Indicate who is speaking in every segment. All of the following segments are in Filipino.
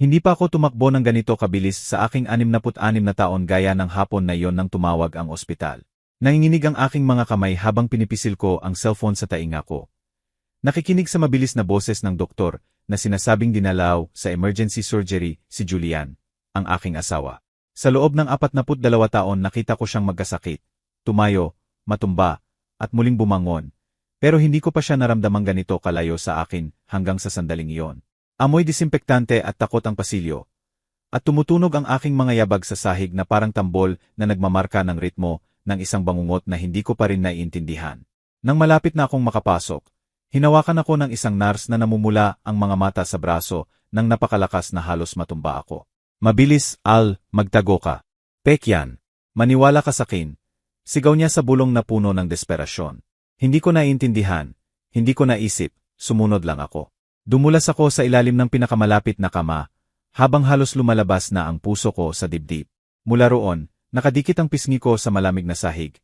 Speaker 1: Hindi pa ako tumakbo ng ganito kabilis sa aking 66 na taon gaya ng hapon na iyon nang tumawag ang ospital. Nanginginig ang aking mga kamay habang pinipisil ko ang cellphone sa tainga ko. Nakikinig sa mabilis na boses ng doktor na sinasabing dinalaw sa emergency surgery si Julian, ang aking asawa. Sa loob ng 42 taon nakita ko siyang magkasakit, tumayo, matumba, at muling bumangon. Pero hindi ko pa siya naramdamang ganito kalayo sa akin hanggang sa sandaling iyon. Amoy disinfektante at takot ang pasilyo. At tumutunog ang aking mga yabag sa sahig na parang tambol na nagmamarka ng ritmo ng isang bangungot na hindi ko pa rin naiintindihan. Nang malapit na akong makapasok, hinawakan ako ng isang nurse na namumula ang mga mata sa braso nang napakalakas na halos matumba ako. Mabilis, Al, magtago ka. Pekyan, maniwala ka sa akin. Sigaw niya sa bulong na puno ng desperasyon. Hindi ko naiintindihan, hindi ko naisip, sumunod lang ako. Dumulas ako sa ilalim ng pinakamalapit na kama, habang halos lumalabas na ang puso ko sa dibdib. Mula roon, nakadikit ang pisngi ko sa malamig na sahig.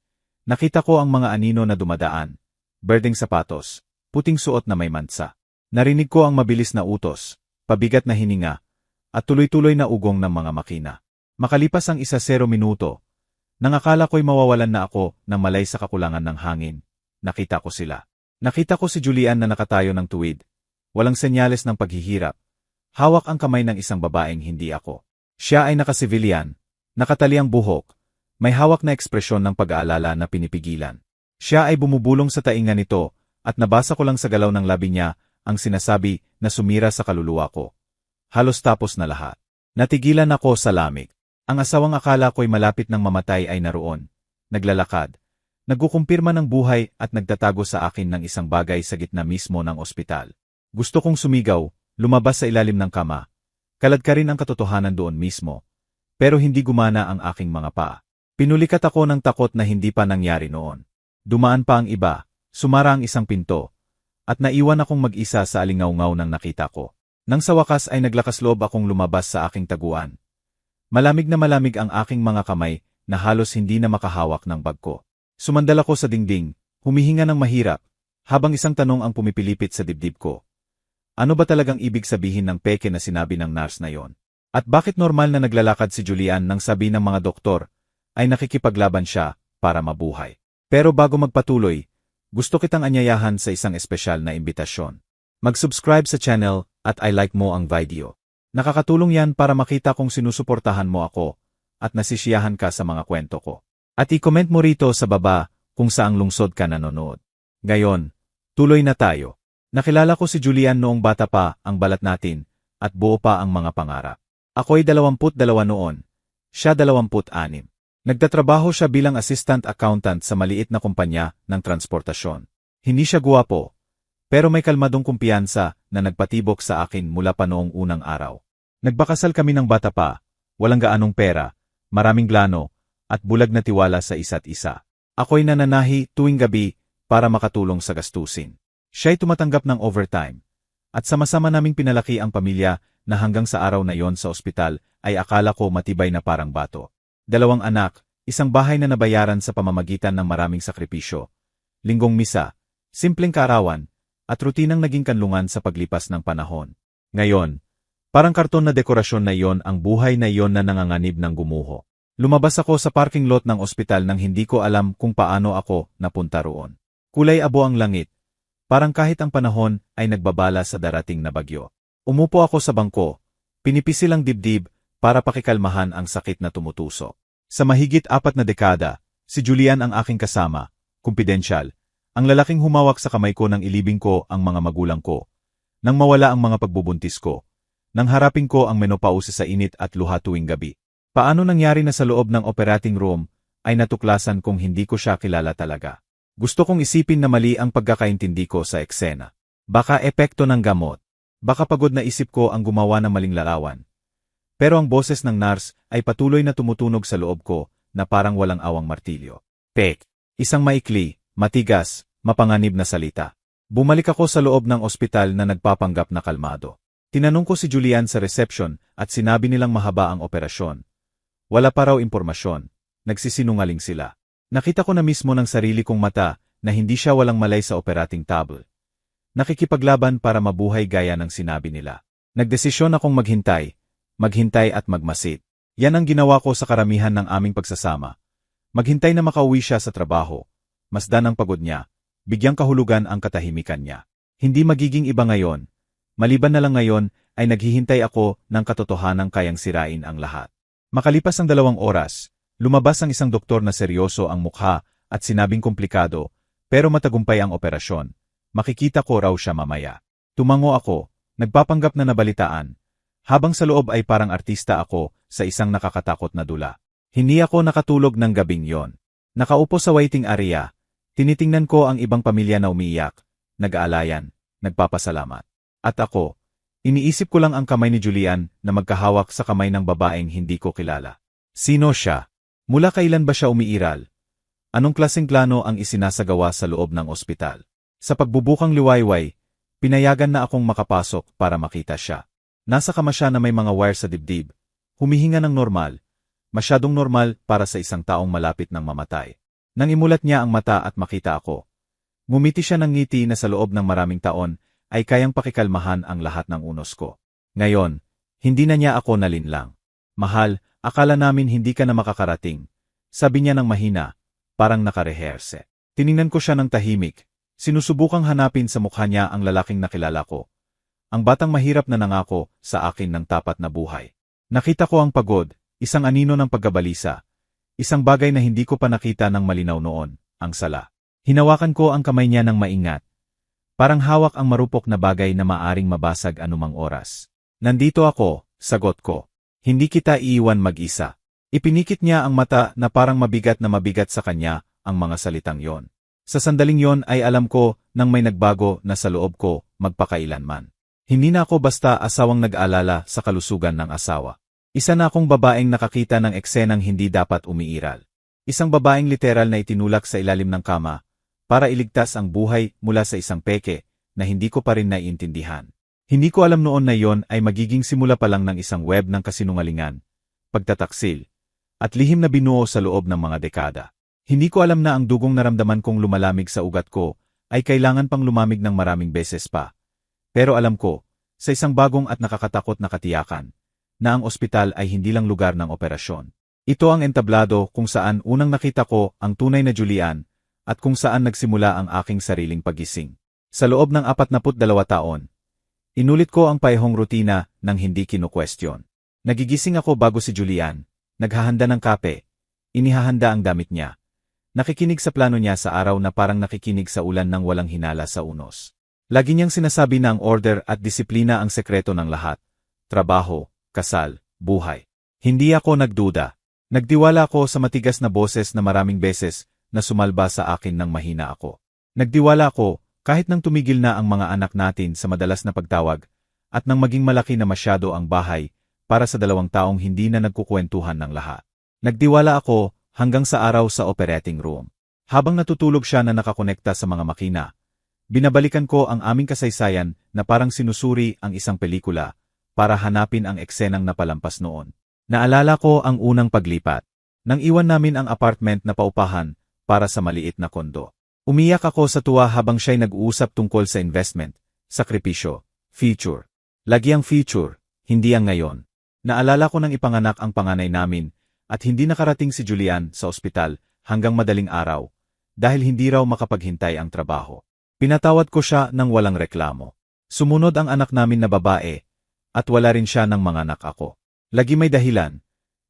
Speaker 1: Nakita ko ang mga anino na dumadaan, berdeng sapatos, puting suot na may mansa. Narinig ko ang mabilis na utos, pabigat na hininga, at tuloy-tuloy na ugong ng mga makina. Makalipas ang 1-0 minuto, nang akala ko'y mawawalan na ako ng malay sa kakulangan ng hangin, nakita ko sila. Nakita ko si Julian na nakatayo ng tuwid. Walang senyales ng paghihirap. Hawak ang kamay ng isang babaeng hindi ako. Siya ay nakasivilyan, nakatali ang buhok, may hawak na ekspresyon ng pag-aalala na pinipigilan. Siya ay bumubulong sa tainga nito, at nabasa ko lang sa galaw ng labi niya ang sinasabi na sumira sa kaluluwa ko. Halos tapos na lahat. Natigilan ako sa lamig. Ang asawang akala ko'y malapit ng mamatay ay naroon. Naglalakad. Nagkukumpirma ng buhay at nagtatago sa akin ng isang bagay sa gitna mismo ng ospital. Gusto kong sumigaw, lumabas sa ilalim ng kama. Kalad ka rin ang katotohanan doon mismo. Pero hindi gumana ang aking mga paa. Pinulikat ako ng takot na hindi pa nangyari noon. Dumaan pa ang iba, sumara ang isang pinto, at naiwan akong mag-isa sa alingaw-ngaw ng nakita ko. Nang sa wakas ay naglakas loob akong lumabas sa aking taguan. Malamig na malamig ang aking mga kamay na halos hindi na makahawak ng bag ko. Sumandal ako sa dingding, humihinga ng mahirap, habang isang tanong ang pumipilipit sa dibdib ko. Ano ba talagang ibig sabihin ng peke na sinabi ng nurse na yon? At bakit normal na naglalakad si Julian nang sabi ng mga doktor ay nakikipaglaban siya para mabuhay? Pero bago magpatuloy, gusto kitang anyayahan sa isang espesyal na imbitasyon. Mag-subscribe sa channel at I-like mo ang video. Nakakatulong yan para makita kung sinusuportahan mo ako at nasisiyahan ka sa mga kwento ko. At i-comment mo rito sa baba kung saang lungsod ka nanonood. Ngayon, tuloy na tayo. Nakilala ko si Julian noong bata pa ang balat natin at buo pa ang mga pangarap. Ako'y 22 noon, siya 26. Nagtatrabaho siya bilang assistant accountant sa maliit na kumpanya ng transportasyon. Hindi siya guwapo, pero may kalmadong kumpiyansa na nagpatibok sa akin mula pa noong unang araw. Nagbakasal kami ng bata pa, walang gaanong pera, maraming plano, at bulag na tiwala sa isa't isa. Ako'y nananahi tuwing gabi para makatulong sa gastusin. Siya'y tumatanggap ng overtime. At sama-sama naming pinalaki ang pamilya na hanggang sa araw na yon sa ospital ay akala ko matibay na parang bato. 2 anak, isang bahay na nabayaran sa pamamagitan ng maraming sakripisyo, linggong misa, simpleng kaarawan, at rutinang naging kanlungan sa paglipas ng panahon. Ngayon, parang karton na dekorasyon na iyon ang buhay na iyon na nanganganib ng gumuho. Lumabas ako sa parking lot ng ospital nang hindi ko alam kung paano ako napunta roon. Kulay abo ang langit. Parang kahit ang panahon ay nagbabala sa darating na bagyo. Umupo ako sa bangko, pinipisil ang dibdib para pakikalmahan ang sakit na tumutusok. Sa mahigit 4 na dekada, si Julian ang aking kasama, kumpidensyal, ang lalaking humawak sa kamay ko nang ilibing ko ang mga magulang ko, nang mawala ang mga pagbubuntis ko, nang harapin ko ang menopause sa init at luha tuwing gabi. Paano nangyari na sa loob ng operating room ay natuklasan kong hindi ko siya kilala talaga. Gusto kong isipin na mali ang pagkakaintindi ko sa eksena. Baka epekto ng gamot. Baka pagod na isip ko ang gumawa ng maling larawan. Pero ang boses ng nurse ay patuloy na tumutunog sa loob ko na parang walang awang martilyo. Pek. Isang maikli, matigas, mapanganib na salita. Bumalik ako sa loob ng ospital na nagpapanggap na kalmado. Tinanong ko si Julian sa reception at sinabi nilang mahaba ang operasyon. Wala pa raw impormasyon. Nagsisinungaling sila. Nakita ko na mismo ng sarili kong mata na hindi siya walang malay sa operating table. Nakikipaglaban para mabuhay gaya ng sinabi nila. Nagdesisyon akong maghintay, maghintay at magmasid. Yan ang ginawa ko sa karamihan ng aming pagsasama. Maghintay na makauwi siya sa trabaho. Masdan ang pagod niya. Bigyang kahulugan ang katahimikan niya. Hindi magiging iba ngayon. Maliban na lang ngayon ay naghihintay ako ng katotohanang kayang sirain ang lahat. Makalipas ang 2 oras, lumabas ang isang doktor na seryoso ang mukha at sinabing komplikado, pero matagumpay ang operasyon. Makikita ko raw siya mamaya. Tumango ako, nagpapanggap na nabalitaan. Habang sa loob ay parang artista ako sa isang nakakatakot na dula. Hindi ako nakatulog ng gabing yon. Nakaupo sa waiting area, tinitingnan ko ang ibang pamilya na umiiyak, nag-aalayan, nagpapasalamat. At ako, iniisip ko lang ang kamay ni Julian na magkahawak sa kamay ng babaeng hindi ko kilala. Sino siya? Mula kailan ba siya umiiral? Anong klaseng plano ang isinasagawa sa loob ng ospital? Sa pagbubukang liwayway, pinayagan na akong makapasok para makita siya. Nasa kama siya na may mga wire sa dibdib. Humihinga ng normal. Masyadong normal para sa isang taong malapit ng mamatay. Nang imulat niya ang mata at makita ako. Ngumiti siya ng ngiti na sa loob ng maraming taon ay kayang pakikalmahan ang lahat ng unos ko. Ngayon, hindi na niya ako nalinlang. Mahal, akala namin hindi ka na makakarating. Sabi niya ng mahina, parang nakareherse. Tiningnan ko siya ng tahimik. Sinusubukang hanapin sa mukha niya ang lalaking nakilala ko. Ang batang mahirap na nangako sa akin ng tapat na buhay. Nakita ko ang pagod, isang anino ng pagkabalisa. Isang bagay na hindi ko pa nakita ng malinaw noon, ang sala. Hinawakan ko ang kamay niya ng maingat. Parang hawak ang marupok na bagay na maaring mabasag anumang oras. Nandito ako, sagot ko. Hindi kita iiwan mag-isa. Ipinikit niya ang mata na parang mabigat sa kanya ang mga salitang yon. Sa sandaling yon ay alam ko nang may nagbago na sa loob ko magpakailanman. Hindi na ako basta asawang nag-alala sa kalusugan ng asawa. Isa na akong babaeng nakakita ng eksenang hindi dapat umiiral. Isang babaeng literal na itinulak sa ilalim ng kama para iligtas ang buhay mula sa isang peke na hindi ko pa rin naiintindihan. Hindi ko alam noon na yon ay magiging simula pa lang ng isang web ng kasinungalingan, pagtataksil, at lihim na binuo sa loob ng mga dekada. Hindi ko alam na ang dugong naramdaman kong lumalamig sa ugat ko ay kailangan pang lumamig ng maraming beses pa. Pero alam ko, sa isang bagong at nakakatakot na katiyakan, na ang ospital ay hindi lang lugar ng operasyon. Ito ang entablado kung saan unang nakita ko ang tunay na Julian at kung saan nagsimula ang aking sariling pagising. Sa loob ng 42 taon, inulit ko ang paehong rutina nang hindi kinukwestiyon. Nagigising ako bago si Julian, naghahanda ng kape, inihahanda ang damit niya. Nakikinig sa plano niya sa araw na parang nakikinig sa ulan ng walang hinala sa unos. Lagi niyang sinasabi na ang order at disiplina ang sekreto ng lahat. Trabaho, kasal, buhay. Hindi ako nagduda. Nagdiwala ako sa matigas na boses na maraming beses na sumalba sa akin nang mahina ako. Nagdiwala ako kahit nang tumigil na ang mga anak natin sa madalas na pagtawag at nang maging malaki na masyado ang bahay para sa 2 taong hindi na nagkukwentuhan ng lahat. Nagdiwala ako hanggang sa araw sa operating room. Habang natutulog siya na nakakonekta sa mga makina, binabalikan ko ang aming kasaysayan na parang sinusuri ang isang pelikula para hanapin ang eksenang napalampas noon. Naalala ko ang unang paglipat. Nang iwan namin ang apartment na paupahan para sa maliit na kondo. Umiyak ako sa tuwa habang siya'y nag-uusap tungkol sa investment, sakripisyo, future. Lagi ang future, hindi ang ngayon. Naalala ko nang ipanganak ang panganay namin at hindi nakarating si Julian sa ospital hanggang madaling araw dahil hindi raw makapaghintay ang trabaho. Pinatawad ko siya nang walang reklamo. Sumunod ang anak namin na babae, at wala rin siya nang manganak ako. Lagi may dahilan.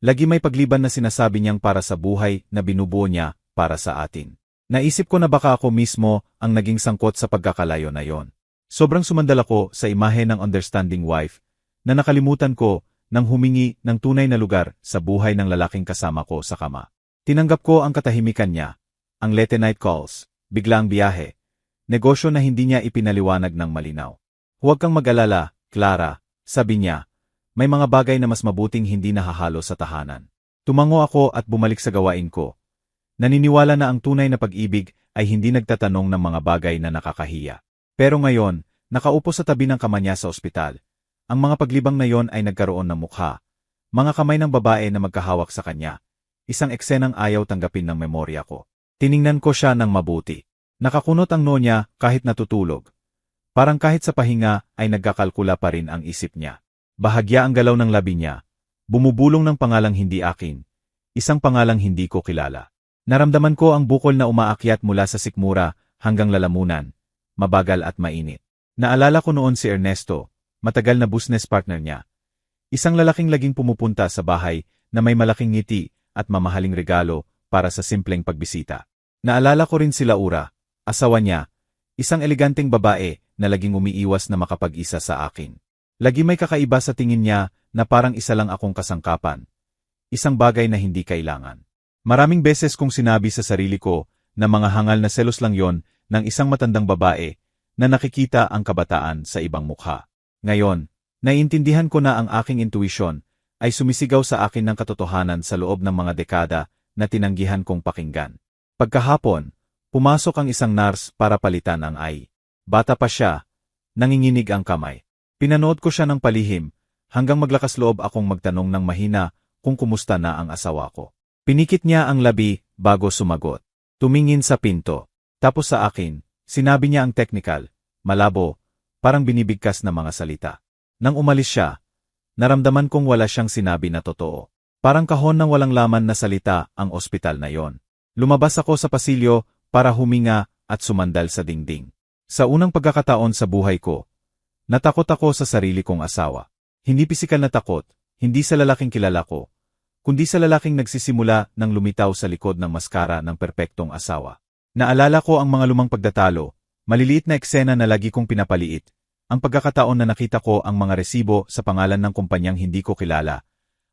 Speaker 1: Lagi may pagliban na sinasabi niyang para sa buhay na binubuo niya para sa atin. Naisip ko na baka ako mismo ang naging sangkot sa pagkakalayo na yon. Sobrang sumandal ako sa imahe ng understanding wife na nakalimutan ko nang humingi ng tunay na lugar sa buhay ng lalaking kasama ko sa kama. Tinanggap ko ang katahimikan niya, ang late night calls, biglang biyahe, negosyo na hindi niya ipinaliwanag ng malinaw. Huwag kang mag-alala, Clara, sabi niya, may mga bagay na mas mabuting hindi nahahalo sa tahanan. Tumango ako at bumalik sa gawain ko. Naniniwala na ang tunay na pag-ibig ay hindi nagtatanong ng mga bagay na nakakahiya. Pero ngayon, nakaupo sa tabi ng kama niya sa ospital. Ang mga paglibang na yon ay nagkaroon ng mukha. Mga kamay ng babae na magkahawak sa kanya. Isang eksenang ayaw tanggapin ng memorya ko. Tiningnan ko siya ng mabuti. Nakakunot ang noo niya kahit natutulog. Parang kahit sa pahinga ay nagkakalkula pa rin ang isip niya. Bahagya ang galaw ng labi niya. Bumubulong ng pangalang hindi akin. Isang pangalang hindi ko kilala. Naramdaman ko ang bukol na umaakyat mula sa sikmura hanggang lalamunan, mabagal at mainit. Naalala ko noon si Ernesto, matagal na business partner niya. Isang lalaking laging pumupunta sa bahay na may malaking ngiti at mamahaling regalo para sa simpleng pagbisita. Naalala ko rin si Laura, asawa niya, isang eleganteng babae na laging umiiwas na makapag-isa sa akin. Lagi may kakaiba sa tingin niya na parang isa lang akong kasangkapan. Isang bagay na hindi kailangan. Maraming beses kong sinabi sa sarili ko na mga hangal na selos lang yon ng isang matandang babae na nakikita ang kabataan sa ibang mukha. Ngayon, naiintindihan ko na ang aking intuisyon ay sumisigaw sa akin ng katotohanan sa loob ng mga dekada na tinanggihan kong pakinggan. Pagkahapon, pumasok ang isang nurse para palitan ang eye. Bata pa siya, nanginginig ang kamay. Pinanood ko siya ng palihim, hanggang maglakas loob akong magtanong ng mahina kung kumusta na ang asawa ko. Pinikit niya ang labi bago sumagot. Tumingin sa pinto. Tapos sa akin, sinabi niya ang technical, malabo, parang binibigkas na mga salita. Nang umalis siya, naramdaman kong wala siyang sinabi na totoo. Parang kahon ng walang laman na salita ang ospital na yon. Lumabas ako sa pasilyo para huminga at sumandal sa dingding. Sa unang pagkakataon sa buhay ko, natakot ako sa sarili kong asawa. Hindi pisikal na takot, hindi sa lalaking kilala ko, kundi sa lalaking nagsisimula ng lumitaw sa likod ng maskara ng perpektong asawa. Naalala ko ang mga lumang pagdatalo, maliliit na eksena na lagi kong pinapaliit, ang pagkakataon na nakita ko ang mga resibo sa pangalan ng kumpanyang hindi ko kilala,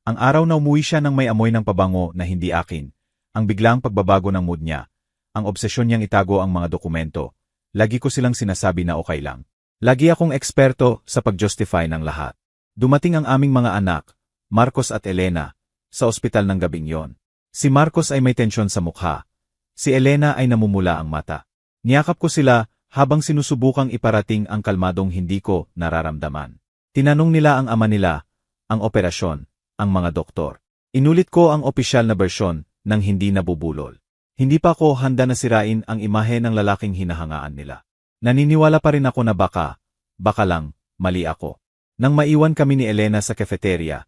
Speaker 1: ang araw na umuwi siya ng may amoy ng pabango na hindi akin, ang biglang pagbabago ng mood niya, ang obsesyon niyang itago ang mga dokumento, lagi ko silang sinasabi na okay lang. Lagi akong eksperto sa pag-justify ng lahat. Dumating ang aming mga anak, Marcos at Elena, sa ospital ng gabing yon. Si Marcos ay may tensyon sa mukha. Si Elena ay namumula ang mata. Niyakap ko sila habang sinusubukang iparating ang kalmadong hindi ko nararamdaman. Tinanong nila ang ama nila, ang operasyon, ang mga doktor. Inulit ko ang opisyal na bersyon ng hindi nabubulol. Hindi pa ako handa na sirain ang imahe ng lalaking hinahangaan nila. Naniniwala pa rin ako na baka lang, mali ako. Nang maiwan kami ni Elena sa cafeteria,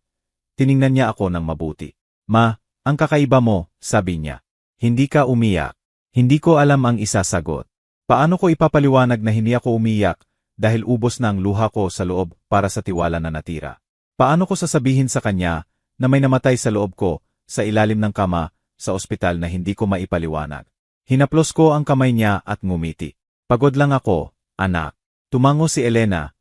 Speaker 1: tiningnan niya ako ng mabuti. Ma, ang kakaiba mo, sabi niya. Hindi ka umiyak. Hindi ko alam ang isasagot. Paano ko ipapaliwanag na hindi ako umiyak dahil ubos na ang luha ko sa loob para sa tiwala na natira? Paano ko sasabihin sa kanya na may namatay sa loob ko, sa ilalim ng kama, sa ospital na hindi ko maipaliwanag? Hinaplos ko ang kamay niya at ngumiti. Pagod lang ako, anak. Tumango si Elena,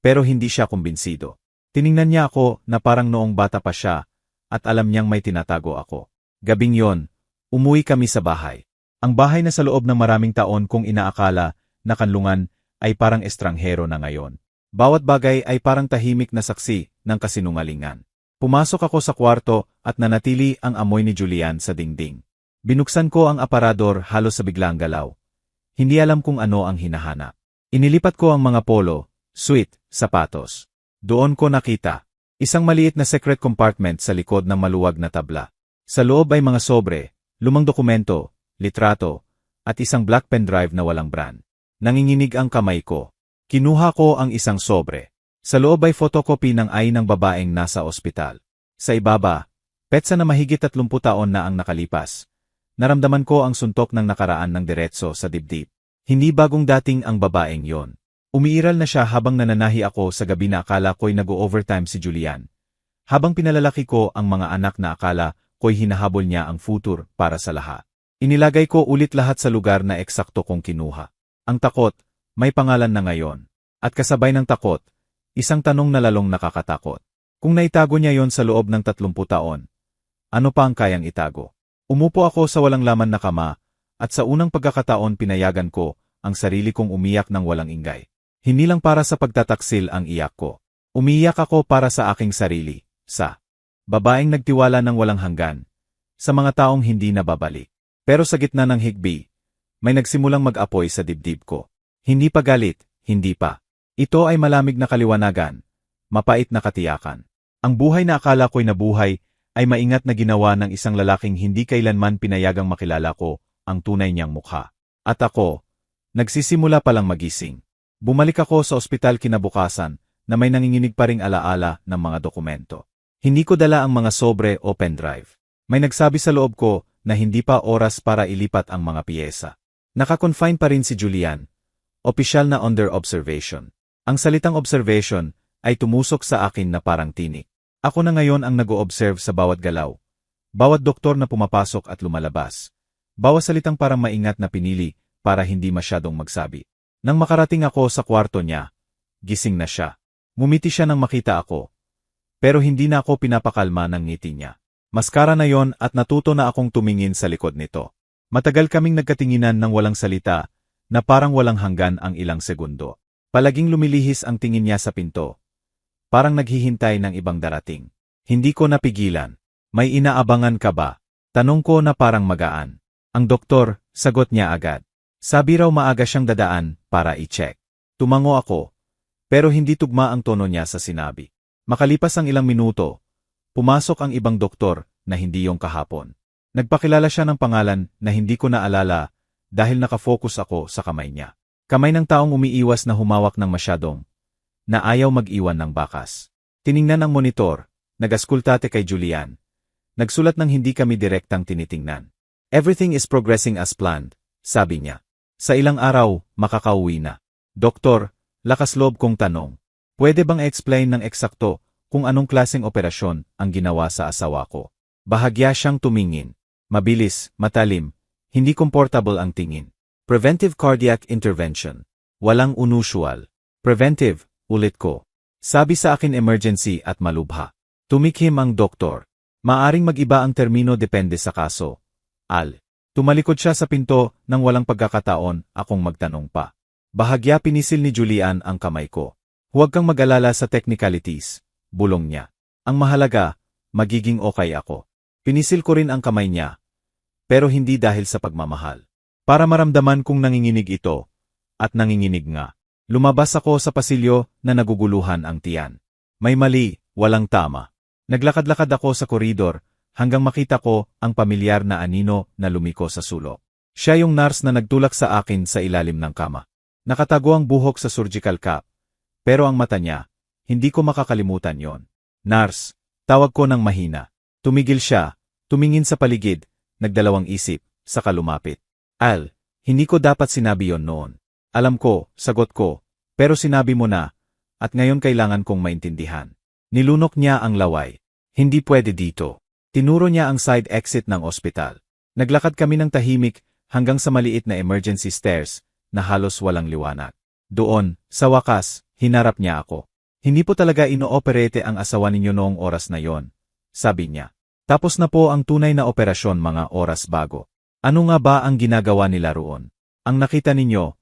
Speaker 1: pero hindi siya kumbinsido. Tiningnan niya ako na parang noong bata pa siya, at alam niyang may tinatago ako. Gabing yon, umuwi kami sa bahay. Ang bahay na sa loob ng maraming taon kong inaakala na kanlungan ay parang estranghero na ngayon. Bawat bagay ay parang tahimik na saksi ng kasinungalingan. Pumasok ako sa kwarto at nanatili ang amoy ni Julian sa dingding. Binuksan ko ang aparador halos sa biglang galaw. Hindi alam kung ano ang hinahanap. Inilipat ko ang mga polo, suit, sapatos. Doon ko nakita isang maliit na secret compartment sa likod ng maluwag na tabla. Sa loob ay mga sobre, lumang dokumento, litrato, at isang black pen drive na walang brand. Nanginginig ang kamay ko. Kinuha ko ang isang sobre. Sa loob ay photocopy ng eye ng babaeng nasa ospital. Sa ibaba, petsa na mahigit 30 taon na ang nakalipas. Naramdaman ko ang suntok ng nakaraan ng diretso sa dibdib. Hindi bagong dating ang babaeng yon. Umiiral na siya habang nananahi ako sa gabi na akala ko'y nag-overtime si Julian. Habang pinalalaki ko ang mga anak na akala ko'y hinahabol niya ang future para sa lahat. Inilagay ko ulit lahat sa lugar na eksakto kong kinuha. Ang takot, may pangalan na ngayon. At kasabay ng takot, isang tanong na lalong nakakatakot. Kung naitago niya yon sa loob ng 30 taon, ano pa ang kayang itago? Umupo ako sa walang laman na kama, at sa unang pagkakataon pinayagan ko ang sarili kong umiyak ng walang ingay. Hindi lang para sa pagtataksil ang iyak ko. Umiyak ako para sa aking sarili, sa babaeng nagtiwala ng walang hanggan, sa mga taong hindi nababalik. Pero sa gitna ng higbi, may nagsimulang mag-apoy sa dibdib ko. Hindi pa galit, hindi pa. Ito ay malamig na kaliwanagan, mapait na katiyakan. Ang buhay na akala ko'y nabuhay ay maingat na ginawa ng isang lalaking hindi kailanman pinayagang makilala ko ang tunay niyang mukha. At ako, nagsisimula palang magising. Bumalik ako sa ospital kinabukasan, na may nanginginig pa ring alaala ng mga dokumento. Hindi ko dala ang mga sobre o pendrive. May nagsabi sa loob ko na hindi pa oras para ilipat ang mga piyesa. Naka-confine pa rin si Julian. Opisyal na under observation. Ang salitang observation ay tumusok sa akin na parang tinik. Ako na ngayon ang nag-o-observe sa bawat galaw. Bawat doktor na pumapasok at lumalabas. Bawat salitang parang maingat na pinili para hindi masyadong magsabi. Nang makarating ako sa kwarto niya, gising na siya. Ngumiti siya nang makita ako. Pero hindi na ako pinapakalma ng ngiti niya. Maskara na yon at natuto na akong tumingin sa likod nito. Matagal kaming nagkatinginan ng walang salita na parang walang hanggan ang ilang segundo. Palaging lumilihis ang tingin niya sa pinto. Parang naghihintay ng ibang darating. Hindi ko napigilan. May inaabangan ka ba? Tanong ko na parang magaan. Ang doktor, sagot niya agad. Sabi raw maaga siyang dadaan para i-check. Tumango ako. Pero hindi tugma ang tono niya sa sinabi. Makalipas ang ilang minuto, pumasok ang ibang doktor na hindi yung kahapon. Nagpakilala siya ng pangalan na hindi ko naalala dahil nakafocus ako sa kamay niya. Kamay ng taong umiiwas na humawak ng masyadong, na ayaw mag-iwan ng bakas. Tiningnan ang monitor, nag-askultate kay Julian. Nagsulat ng hindi kami direktang tinitingnan. Everything is progressing as planned, sabi niya. Sa ilang araw, makakauwi na. Doktor, lakas loob kong tanong. Pwede bang explain ng eksakto kung anong klaseng operasyon ang ginawa sa asawa ko? Bahagya siyang tumingin. Mabilis, matalim, hindi komportable ang tingin. Preventive cardiac intervention. Walang unusual. Preventive, ulit ko. Sabi sa akin emergency at malubha. Tumikhim ang doktor. Maaring mag-iba ang termino depende sa kaso. Tumalikod siya sa pinto nang walang pagkakataon akong magtanong pa. Bahagya pinisil ni Julian ang kamay ko. Huwag kang mag-alala sa technicalities, bulong niya. Ang mahalaga, magiging okay ako. Pinisil ko rin ang kamay niya. Pero hindi dahil sa pagmamahal. Para maramdaman kong nanginginig ito. At nanginginig nga. Lumabas ako sa pasilyo na naguguluhan ang tiyan. May mali, walang tama. Naglakad-lakad ako sa koridor hanggang makita ko ang pamilyar na anino na lumiko sa sulok. Siya yung nurse na nagtulak sa akin sa ilalim ng kama. Nakatago ang buhok sa surgical cap. Pero ang mata niya, hindi ko makakalimutan yon. Nurse, tawag ko ng mahina. Tumigil siya, tumingin sa paligid, nagdalawang isip, saka lumapit. Hindi ko dapat sinabi yon noon. Alam ko, sagot ko, pero sinabi mo na, at ngayon kailangan kong maintindihan. Nilunok niya ang laway. Hindi pwede dito. Tinuro niya ang side exit ng ospital. Naglakad kami ng tahimik hanggang sa maliit na emergency stairs na halos walang liwanag. Doon, sa wakas, hinarap niya ako. Hindi po talaga inooperate ang asawa ninyo noong oras na yon, sabi niya. Tapos na po ang tunay na operasyon mga oras bago. Ano nga ba ang ginagawa nila roon? Ang nakita ninyo,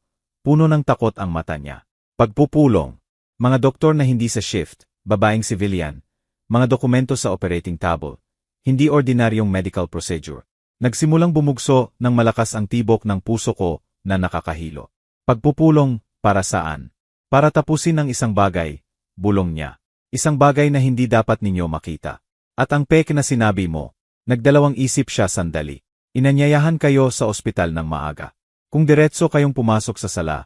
Speaker 1: puno ng takot ang mata niya. Pagpupulong. Mga doktor na hindi sa shift, babaeng civilian, mga dokumento sa operating table. Hindi ordinaryong medical procedure. Nagsimulang bumugso ng malakas ang tibok ng puso ko na nakakahilo. Pagpupulong, para saan? Para tapusin ang isang bagay, bulong niya. Isang bagay na hindi dapat ninyo makita. At ang peke na sinabi mo, nagdalawang isip siya sandali. Inanyayahan kayo sa ospital ng maaga. Kung diretso kayong pumasok sa sala,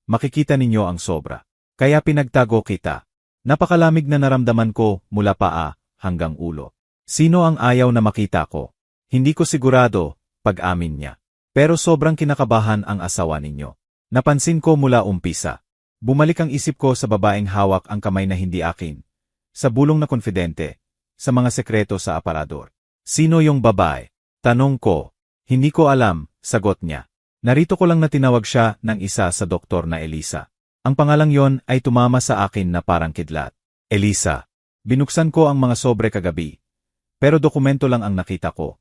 Speaker 1: makikita ninyo ang sobra. Kaya pinagtago kita. Napakalamig na naramdaman ko mula paa hanggang ulo. Sino ang ayaw na makita ko? Hindi ko sigurado, pag-amin niya. Pero sobrang kinakabahan ang asawa ninyo. Napansin ko mula umpisa. Bumalik ang isip ko sa babaeng hawak ang kamay na hindi akin. Sa bulong na konfidente. Sa mga sekreto sa aparador. Sino yung babae? Tanong ko. Hindi ko alam, sagot niya. Narito ko lang na tinawag siya ng isa sa doktor na Elisa. Ang pangalang yon ay tumama sa akin na parang kidlat. Elisa. Binuksan ko ang mga sobre kagabi. Pero dokumento lang ang nakita ko.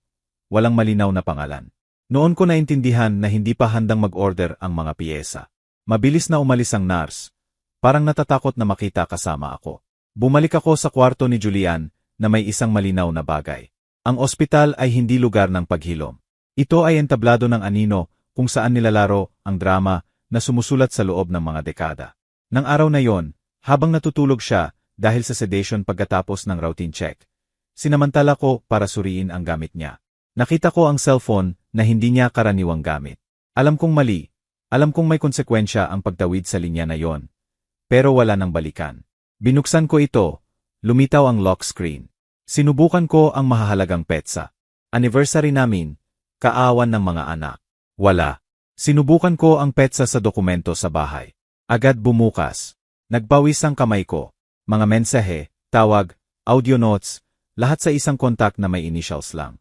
Speaker 1: Walang malinaw na pangalan. Noon ko naintindihan na hindi pa handang mag-order ang mga piyesa. Mabilis na umalis ang nurse. Parang natatakot na makita kasama ako. Bumalik ako sa kwarto ni Julian na may isang malinaw na bagay. Ang ospital ay hindi lugar ng paghilom. Ito ay entablado ng anino kung saan nilalaro ang drama na sumusulat sa loob ng mga dekada. Nang araw na yon, habang natutulog siya dahil sa sedation pagkatapos ng routine check, sinamantala ko para suriin ang gamit niya. Nakita ko ang cellphone na hindi niya karaniwang gamit. Alam kong mali. Alam kong may konsekwensya ang pagtawid sa linya na yon. Pero wala nang balikan. Binuksan ko ito, lumitaw ang lock screen. Sinubukan ko ang mahahalagang petsa. Anniversary namin, kaawan ng mga anak. Wala. Sinubukan ko ang petsa sa dokumento sa bahay. Agad bumukas. Nagpawis ang kamay ko. Mga mensahe, tawag, audio notes, lahat sa isang kontak na may initials lang.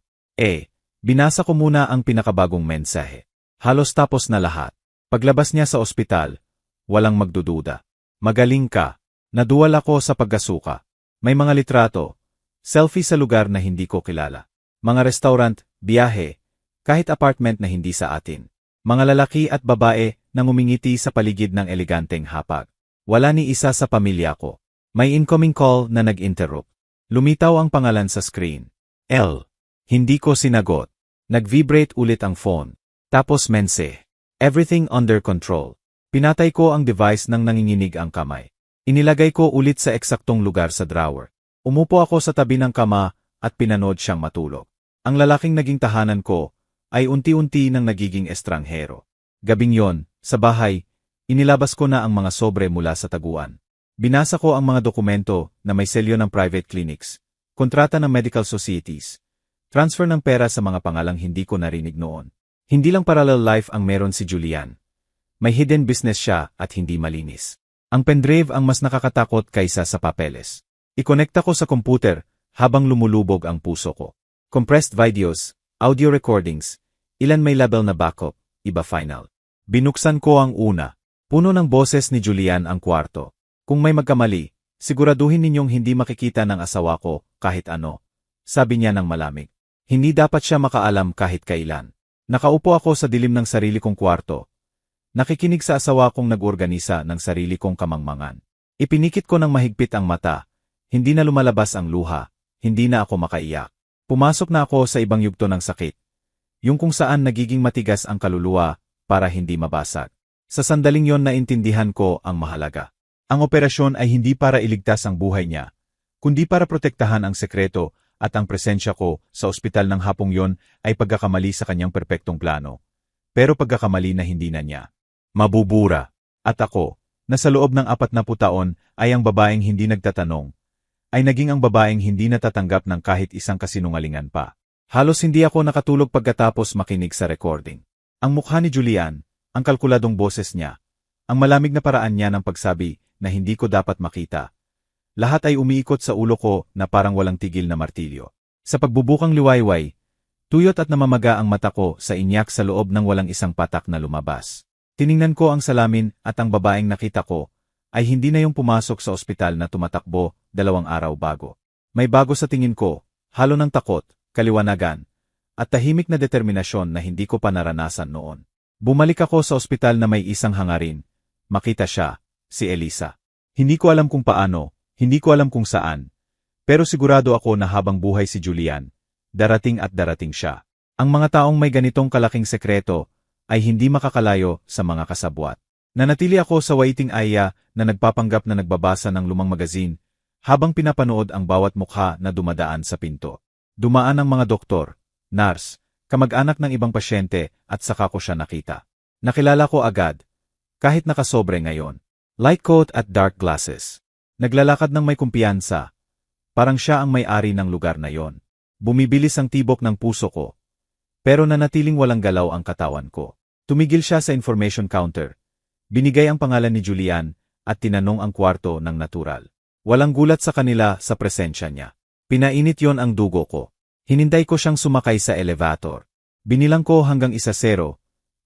Speaker 1: Binasa ko muna ang pinakabagong mensahe. Halos tapos na lahat. Paglabas niya sa ospital, walang magdududa. Magaling ka. Naduwal ako sa pagkasuka. May mga litrato, selfie sa lugar na hindi ko kilala. Mga restaurant, biyahe, kahit apartment na hindi sa atin. Mga lalaki at babae na ngumingiti sa paligid ng eleganteng hapag. Wala ni isa sa pamilya ko. May incoming call na nag-interrupt. Lumitaw ang pangalan sa screen. L. Hindi ko sinagot. Nag-vibrate ulit ang phone. Tapos mense. Everything under control. Pinatay ko ang device nang nanginginig ang kamay. Inilagay ko ulit sa eksaktong lugar sa drawer. Umupo ako sa tabi ng kama at pinanood siyang matulog. Ang lalaking naging tahanan ko ay unti-unti nang nagiging estranghero. Gabing yon, sa bahay, inilabas ko na ang mga sobre mula sa taguan. Binasa ko ang mga dokumento na may selyo ng private clinics, kontrata ng medical societies, transfer ng pera sa mga pangalang hindi ko narinig noon. Hindi lang parallel life ang meron si Julian. May hidden business siya at hindi malinis. Ang pendrive ang mas nakakatakot kaysa sa papeles. Ikonekta ko sa computer habang lumulubog ang puso ko. Compressed videos, audio recordings, ilan may label na backup, iba final. Binuksan ko ang una. Puno ng boses ni Julian ang kwarto. Kung may magkamali, siguraduhin ninyong hindi makikita ng asawa ko kahit ano. Sabi niya ng malamig. Hindi dapat siya makaalam kahit kailan. Nakaupo ako sa dilim ng sarili kong kwarto. Nakikinig sa asawa kong nag-organisa ng sarili kong kamangmangan. Ipinikit ko ng mahigpit ang mata. Hindi na lumalabas ang luha. Hindi na ako makaiyak. Pumasok na ako sa ibang yugto ng sakit. Yung kung saan nagiging matigas ang kaluluwa para hindi mabasag. Sa sandaling yon naintindihan ko ang mahalaga. Ang operasyon ay hindi para iligtas ang buhay niya, kundi para protektahan ang sekreto at ang presensya ko sa ospital ng hapong yon ay pagkakamali sa kanyang perpektong plano. Pero pagkakamali na hindi na niya mabubura. At ako, na sa loob ng 40 taon ay ang babaeng hindi nagtatanong, ay naging ang babaeng hindi natatanggap ng kahit isang kasinungalingan pa. Halos hindi ako nakatulog pagkatapos makinig sa recording. Ang mukha ni Julian, ang kalkuladong boses niya, ang malamig na paraan niya ng pagsabi na hindi ko dapat makita. Lahat ay umiikot sa ulo ko na parang walang tigil na martilyo. Sa pagbubukang liwayway, tuyot at namamaga ang mata ko sa inyak sa loob ng walang isang patak na lumabas. Tiningnan ko ang salamin at ang babaeng nakita ko ay hindi na yung pumasok sa ospital na tumatakbo 2 araw bago. May bago sa tingin ko, halo ng takot, kaliwanagan, at tahimik na determinasyon na hindi ko pa naranasan noon. Bumalik ako sa ospital na may isang hangarin. Makita siya, si Elisa. Hindi ko alam kung paano, hindi ko alam kung saan. Pero sigurado ako na habang buhay si Julian, darating at darating siya. Ang mga taong may ganitong kalaking sekreto ay hindi makakalayo sa mga kasabwat. Nanatili ako sa waiting area na nagpapanggap na nagbabasa ng lumang magazine habang pinapanood ang bawat mukha na dumadaan sa pinto. Dumaan ang mga doktor, nurse, kamag-anak ng ibang pasyente at saka ko siya nakita. Nakilala ko agad, kahit nakasobre ngayon. Light coat at dark glasses. Naglalakad ng may kumpiyansa. Parang siya ang may-ari ng lugar na yon. Bumibilis ang tibok ng puso ko. Pero nanatiling walang galaw ang katawan ko. Tumigil siya sa information counter. Binigay ang pangalan ni Julian at tinanong ang kwarto ng natural. Walang gulat sa kanila sa presensya niya. Pinainit yon ang dugo ko. Hinintay ko siyang sumakay sa elevator. Binilang ko hanggang 1-0,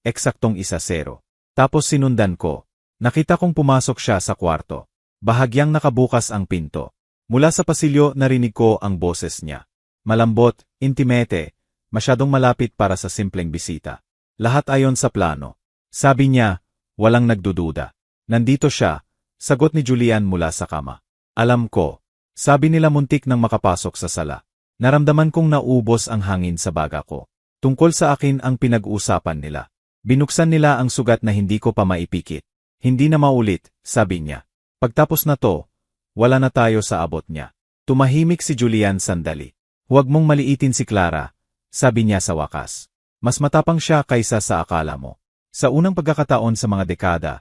Speaker 1: eksaktong 1-0. Tapos sinundan ko. Nakita kong pumasok siya sa kwarto. Bahagyang nakabukas ang pinto. Mula sa pasilyo narinig ko ang boses niya. Malambot, intimate, masyadong malapit para sa simpleng bisita. Lahat ayon sa plano. Sabi niya, walang nagdududa. Nandito siya, sagot ni Julian mula sa kama. Alam ko. Sabi nila muntik nang makapasok sa sala. Naramdaman kong naubos ang hangin sa baga ko. Tungkol sa akin ang pinag-uusapan nila. Binuksan nila ang sugat na hindi ko pa maipikit. Hindi na maulit, sabi niya. Pagtapos na to, wala na tayo sa abot niya. Tumahimik si Julian sandali. Huwag mong maliitin si Clara, sabi niya sa wakas. Mas matapang siya kaysa sa akala mo. Sa unang pagkakataon sa mga dekada,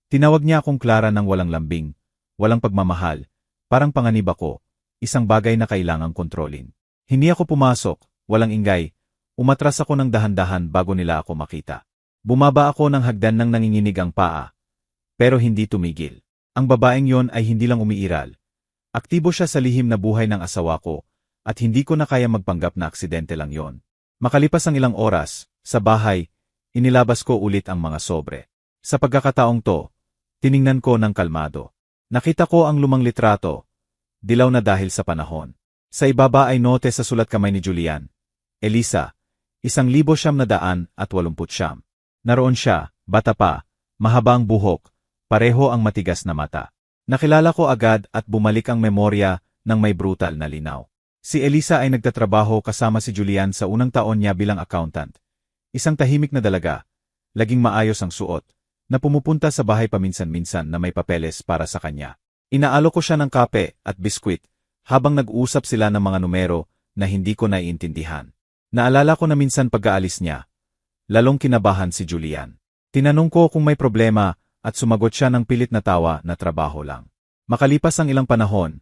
Speaker 1: tinawag niya akong Clara ng walang lambing, walang pagmamahal, parang panganib ako, isang bagay na kailangang kontrolin. Hindi ako pumasok, walang ingay, umatras ako ng dahan-dahan bago nila ako makita. Bumaba ako ng hagdan ng nanginginig ang paa, pero hindi tumigil. Ang babaeng yon ay hindi lang umiiral. Aktibo siya sa lihim na buhay ng asawa ko, at hindi ko na kaya magpanggap na aksidente lang yon. Makalipas ang ilang oras, sa bahay, inilabas ko ulit ang mga sobre. Sa pagkakataong to, tiningnan ko ng kalmado. Nakita ko ang lumang litrato, dilaw na dahil sa panahon. Sa ibaba ay note sa sulat kamay ni Julian. Elisa, 1989. Naroon siya, bata pa, mahaba ang buhok, pareho ang matigas na mata. Nakilala ko agad at bumalik ang memorya ng may brutal na linaw. Si Elisa ay nagtatrabaho kasama si Julian sa unang taon niya bilang accountant. Isang tahimik na dalaga, laging maayos ang suot, na pumupunta sa bahay paminsan-minsan na may papeles para sa kanya. Inaalo ko siya ng kape at biskwit habang nag-uusap sila ng mga numero na hindi ko naiintindihan. Naalala ko na minsan pag-aalis niya, lalong kinabahan si Julian. Tinanong ko kung may problema at sumagot siya ng pilit na tawa na trabaho lang. Makalipas ang ilang panahon,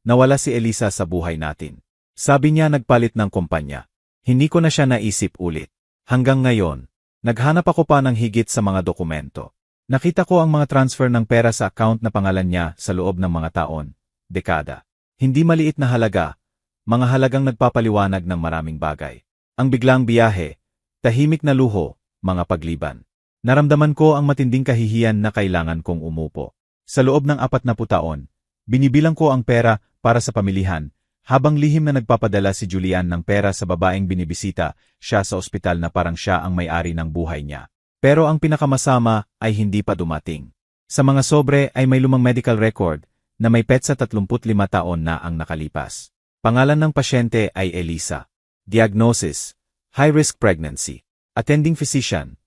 Speaker 1: nawala si Elisa sa buhay natin. Sabi niya nagpalit ng kumpanya. Hindi ko na siya naisip ulit. Hanggang ngayon, naghanap ako pa ng higit sa mga dokumento. Nakita ko ang mga transfer ng pera sa account na pangalan niya sa loob ng mga taon, dekada. Hindi maliit na halaga, mga halagang nagpapaliwanag ng maraming bagay. Ang biglang biyahe, tahimik na luho, mga pagliban. Naramdaman ko ang matinding kahihiyan na kailangan kong umupo. Sa loob ng 40 taon, binibilang ko ang pera para sa pamilihan, habang lihim na nagpapadala si Julian ng pera sa babaeng binibisita siya sa ospital na parang siya ang may-ari ng buhay niya. Pero ang pinakamasama ay hindi pa dumating. Sa mga sobre ay may lumang medical record na may petsa 35 taon na ang nakalipas. Pangalan ng pasyente ay Elisa. Diagnosis, high-risk pregnancy. Attending physician.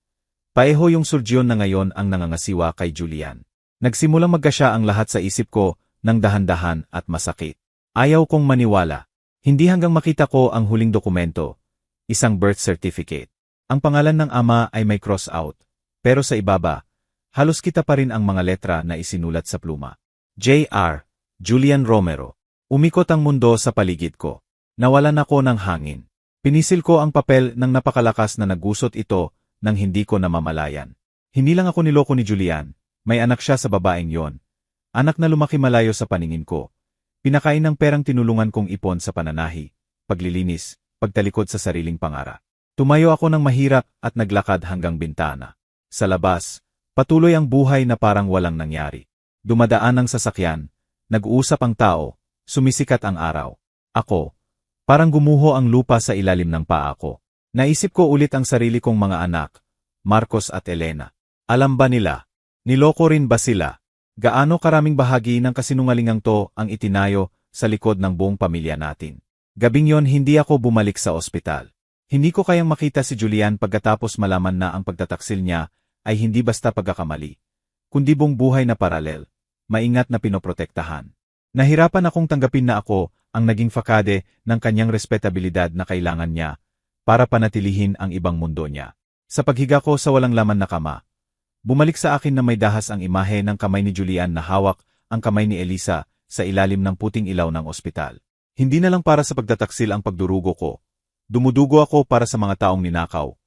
Speaker 1: Paeho yung surgeon na ngayon ang nangangasiwa kay Julian. Nagsimulang magkasya ang lahat sa isip ko ng dahan-dahan at masakit. Ayaw kong maniwala. Hindi hanggang makita ko ang huling dokumento, isang birth certificate. Ang pangalan ng ama ay may cross out, pero sa ibaba, halos kita pa rin ang mga letra na isinulat sa pluma. J.R. Julian Romero. Umikot ang mundo sa paligid ko. Nawalan ako ng hangin. Pinisil ko ang papel ng napakalakas na nagusot ito nang hindi ko namamalayan. Hindi lang ako niloko ni Julian, may anak siya sa babaeng yon. Anak na lumaki malayo sa paningin ko. Pinakain ng perang tinulungan kong ipon sa pananahi, paglilinis, pagtalikod sa sariling pangara. Tumayo ako ng mahirap at naglakad hanggang bintana. Sa labas, patuloy ang buhay na parang walang nangyari. Dumadaan ang sasakyan, nag-uusap ang tao, sumisikat ang araw. Ako, parang gumuho ang lupa sa ilalim ng paa ko. Naisip ko ulit ang sarili kong mga anak, Marcos at Elena. Alam ba nila? Niloko rin ba sila? Gaano karaming bahagi ng kasinungalingang to ang itinayo sa likod ng buong pamilya natin? Gabing yon hindi ako bumalik sa ospital. Hindi ko kayang makita si Julian pagkatapos malaman na ang pagtataksil niya ay hindi basta pagkakamali, kundi buong buhay na paralel, maingat na pinoprotektahan. Nahirapan akong tanggapin na ako ang naging fakade ng kanyang respetabilidad na kailangan niya para panatilihin ang ibang mundo niya. Sa paghiga ko sa walang laman na kama, bumalik sa akin na may dahas ang imahe ng kamay ni Julian na hawak ang kamay ni Elisa sa ilalim ng puting ilaw ng ospital. Hindi na lang para sa pagtataksil ang pagdurugo ko. Dumudugo ako para sa mga taong ninakaw,